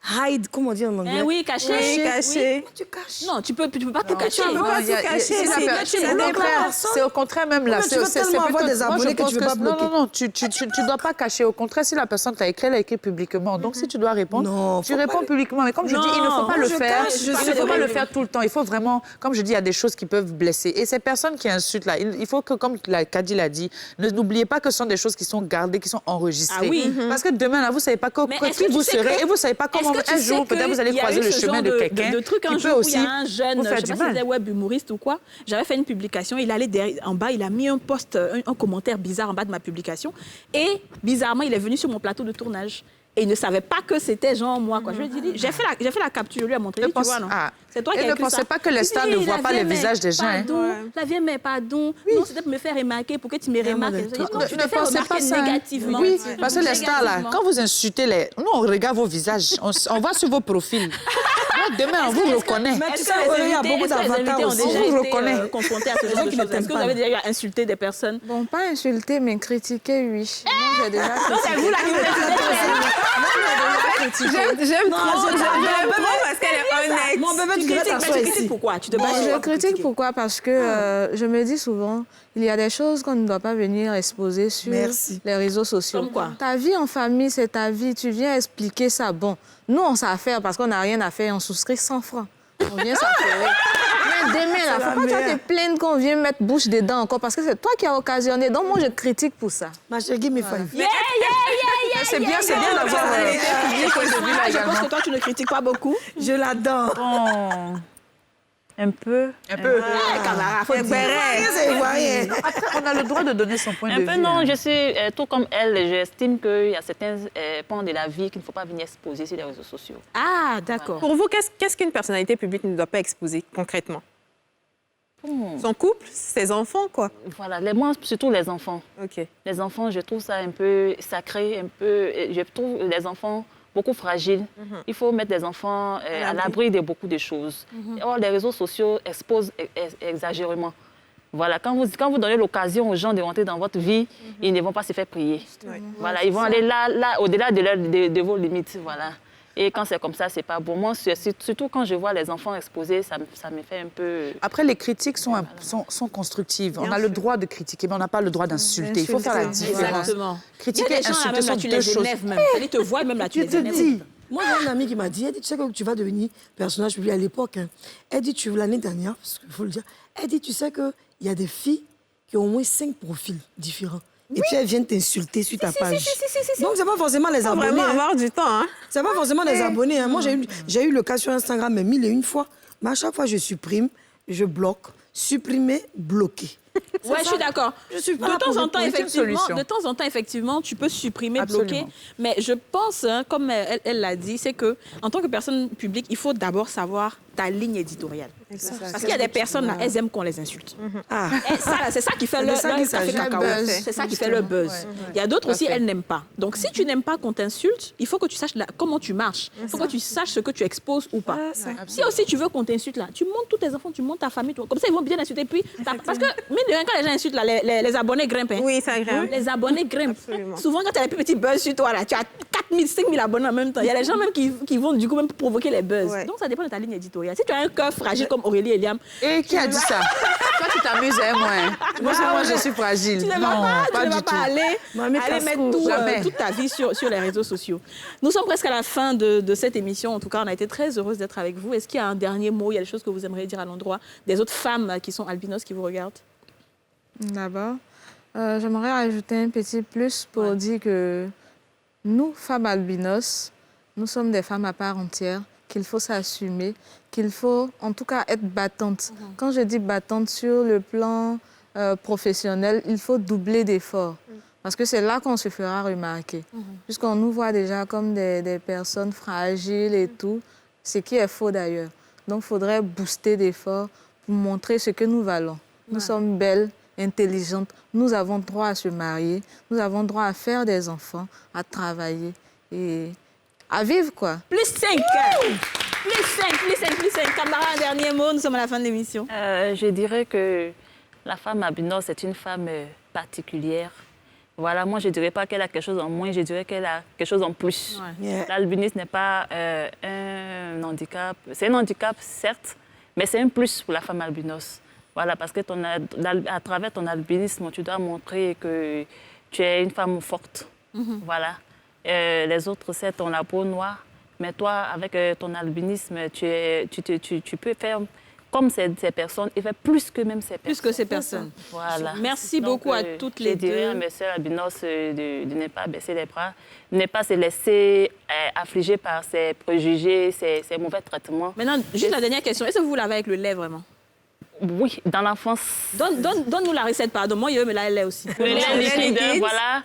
Hide, comment dire en anglais? Oui, caché. Oui, caché. Oui. Tu caches. Non, tu peux pas tout cacher. C'est au contraire même là. Tu veux tellement avoir des abonnés que tu ne veux pas bloquer. Non, tu ne dois pas cacher. Au contraire, si la personne t'a écrit, elle a écrit publiquement. Donc, si tu dois répondre, tu réponds publiquement. Mais comme je dis, il ne faut pas le faire. Il ne faut pas le faire tout le temps. Il faut vraiment, comme je dis, il y a des choses qui peuvent blesser. Et ces personnes qui insultent là, il faut que, comme Kadi l'a dit, n'oubliez pas que ce sont des choses qui sont gardées, qui sont enregistrées. Parce que demain, là, vous ne savez pas qui vous serez et vous ne savez pas comment un jour, peut-être vous allez croiser le chemin de quelqu'un qui peut aussi il y a un jeune, je ne sais pas si c'était web humoriste ou quoi, j'avais fait une publication, il allait en bas, il a mis un commentaire bizarre en bas de ma publication et bizarrement, il est venu sur mon plateau de tournage. Et il ne savait pas que c'était genre moi, quoi. Je lui ai dit, j'ai fait la capture, je lui ai montré, tu vois, non? C'est toi qui as écrit ça. Ne pensez pas que les stars ne voient pas les visages des gens. La vieille mère, pardon. Non, c'était pour me faire remarquer, pour que tu me remarques. Tu ne pensez pas ça négativement. Oui, parce que les stars, là, quand vous insultez, nous, on regarde vos visages, on va sur vos profils. Demain, on vous reconnaît. Mais tu sais, il y a beaucoup d'avatars aussi. On vous reconnaît. Confrontés à ce genre de choses. Est-ce que vous avez déjà insulté des personnes? Bon, pas insulter, mais critiquer, oui. J'ai déjà critiqué. C'est vous là qui J'aime trop parce qu'elle est honnête. Mon bébé, tu critiques pourquoi? Je critique pourquoi? Parce que je me dis souvent, il y a des choses qu'on ne doit pas venir exposer sur les réseaux sociaux. Comme quoi? Ta vie en famille, c'est ta vie. Tu viens expliquer ça. Bon, nous, on sait faire parce qu'on n'a rien à faire. On souscrit 100 francs. On vient s'affairer. Mais demain, là, faut pas toi te plaindre qu'on vient mettre bouche dedans encore parce que c'est toi qui as occasionné. Donc, moi, je critique pour ça. Ma chérie, give me five. C'est bien d'avoir été public aujourd'hui, là, je pense que toi, tu ne critiques pas beaucoup. Je l'adore. Un peu. Camarade, faut dire. Après, on a le droit de donner son point de vue. Un peu, non. Je suis, tout comme elle, j'estime qu'il y a certains pans de la vie qu'il ne faut pas venir exposer sur les réseaux sociaux. Ah, d'accord. Pour vous, qu'est-ce qu'une personnalité publique ne doit pas exposer concrètement? Son couple, ses enfants, quoi. Voilà, moi, surtout les enfants. OK. Les enfants, je trouve ça un peu sacré, je trouve les enfants beaucoup fragiles. Il faut mettre les enfants à l'abri de beaucoup de choses. Or, les réseaux sociaux exposent exagérément. Voilà, quand vous donnez l'occasion aux gens de rentrer dans votre vie, ils ne vont pas se faire prier. Voilà, ils vont aller là au-delà de vos limites. Voilà. Et quand c'est comme ça, c'est pas bon. Moi, surtout quand je vois les enfants exposés, ça me fait un peu... Après, les critiques sont constructives. On a le droit de critiquer, mais on n'a pas le droit d'insulter. Il faut faire la différence. Exactement. Critiquer et insulter sont deux choses. Ils te voient même là, tu les énerves. Moi, j'ai une amie qui m'a dit, elle dit, tu sais que tu vas devenir personnage public à l'époque. Elle dit, l'année dernière, parce qu'il faut le dire, elle dit, tu sais qu'il y a des filles qui ont au moins 5 profils différents. Et puis elles viennent t'insulter sur ta page. Donc, c'est pas forcément les abonnés. Vraiment avoir du temps, hein. C'est pas forcément les abonnés. Hein. Moi, j'ai eu le cas sur Instagram, mais 1001 fois. Mais à chaque fois, je supprime, je bloque, supprimer, bloquer. Ouais, je suis d'accord. De temps en temps, effectivement, tu peux supprimer, bloquer. Mais je pense, hein, comme elle l'a dit, c'est que en tant que personne publique, il faut d'abord savoir ta ligne éditoriale. Parce qu'il y a des personnes, là, elles aiment qu'on les insulte. C'est ça qui fait le buzz. C'est ça qui fait le buzz. Il y a d'autres aussi, elles n'aiment pas. Donc, si tu n'aimes pas qu'on t'insulte, il faut que tu saches comment tu marches. Il faut que tu saches ce que tu exposes ou pas. Si aussi tu veux qu'on t'insulte, là, tu montes tous tes enfants, tu montes ta famille. Comme ça, ils vont bien insulter. Puis, parce que, quand les gens insultent, là, les abonnés grimpent. Hein. Oui, ça grimpe. Les abonnés grimpent. Absolument. Souvent, quand tu as les plus petits buzz sur toi, là, tu as 4 000, 5 000 abonnés en même temps. Il y a des gens même qui vont du coup même provoquer les buzz. Donc, ça dépend de ta ligne éditoriale. Si tu as un cœur fragile comme Aurélie Eliam... Et qui a dit ça? Toi, tu t'amuses, hein, moi, je suis fragile. Tu ne vas pas aller mettre toute ta vie sur les réseaux sociaux. Nous sommes presque à la fin de cette émission. En tout cas, on a été très heureuse d'être avec vous. Est-ce qu'il y a un dernier mot? Il y a des choses que vous aimeriez dire à l'endroit des autres femmes qui sont albinos qui vous regardent? D'abord, j'aimerais ajouter un petit plus pour dire que nous, femmes albinos, nous sommes des femmes à part entière qu'il faut s'assumer, qu'il faut en tout cas être battante. Quand je dis battante sur le plan professionnel, il faut doubler d'efforts. Parce que c'est là qu'on se fera remarquer. Puisqu'on nous voit déjà comme des personnes fragiles et tout, ce qui est faux d'ailleurs. Donc, il faudrait booster d'efforts pour montrer ce que nous valons. Nous sommes belles, intelligentes, nous avons droit à se marier, nous avons droit à faire des enfants, à travailler et à vivre, quoi. Plus 5 Plus 5 Camara, un dernier mot, nous sommes à la fin de l'émission. Je dirais que la femme albinos est une femme particulière. Voilà, moi, je ne dirais pas qu'elle a quelque chose en moins, je dirais qu'elle a quelque chose en plus. L'albinisme n'est pas un handicap. C'est un handicap, certes, mais c'est un plus pour la femme albinos. Voilà, parce que à travers ton albinisme, tu dois montrer que tu es une femme forte. Voilà. Les autres, c'est ton la peau noire. Mais toi, avec ton albinisme, tu peux faire comme ces personnes, et faire plus que même ces personnes. Plus que ces personnes. Voilà. Merci beaucoup à toutes les deux. Je dirais à mes sœurs albinos de ne pas baisser les bras, de ne pas se laisser affliger par ces préjugés, ces mauvais traitements. Maintenant, juste la dernière question. Est-ce que vous l'avez avec le lait, vraiment? Oui, dans l'enfance. Donne-nous la recette, pardon. Moi, mais là, elle est aussi. Le lait liquide, voilà.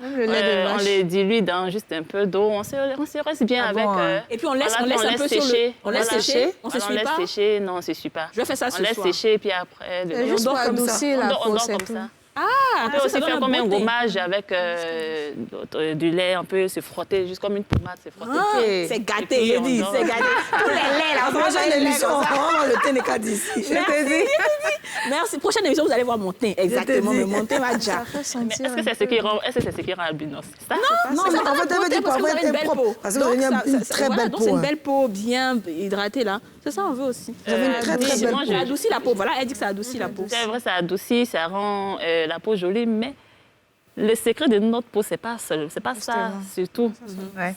On les dilue dans juste un peu d'eau. On se reste bien avec. Et puis, on laisse un peu sécher. On laisse sécher. On se suit pas. On laisse sécher. Non, on se suit pas. Je vais faire ça ce soir. On laisse sécher, puis après... Juste pour adoucir la peau, c'est tout. On peut aussi faire comme un gommage avec du lait, on peut se frotter, juste comme une pommade, se frotter. C'est gâté, je dis, c'est gâté. Tous les laits, là, prochaine émission, le thé n'est qu'à d'ici. Merci. Prochaine émission, vous allez voir mon teint, exactement, mais mon teint va déjà. Est-ce que c'est ce qui rend albinos? Non, mais en fait, elle veut dire pour avoir une belle peau. Parce que vous avez une très belle peau. C'est une belle peau bien hydratée, là. C'est ça, on veut aussi. Vous avez une très, très belle peau. Ça adoucit la peau, voilà, elle dit que ça adoucit la peau. C'est vrai, ça adoucit, ça rend la peau jolie, mais le secret de notre peau, c'est pas ça, surtout.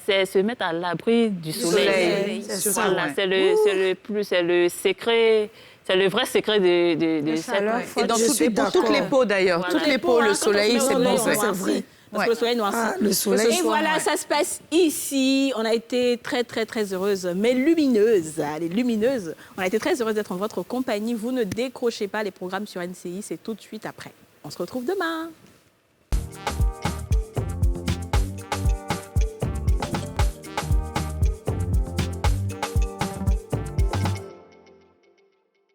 C'est se mettre à l'abri du soleil. Voilà, c'est le secret. C'est le vrai secret de cette... Et dans toutes les peaux, d'ailleurs. Toutes les peaux, le soleil, c'est bon. C'est vrai. Parce que le soleil noircit. Le soleil. Et voilà, ça se passe ici. On a été très, très, très heureuses, mais lumineuses. Les lumineuses. On a été très heureuses d'être en votre compagnie. Vous ne décrochez pas les programmes sur NCI. C'est tout de suite après. On se retrouve demain.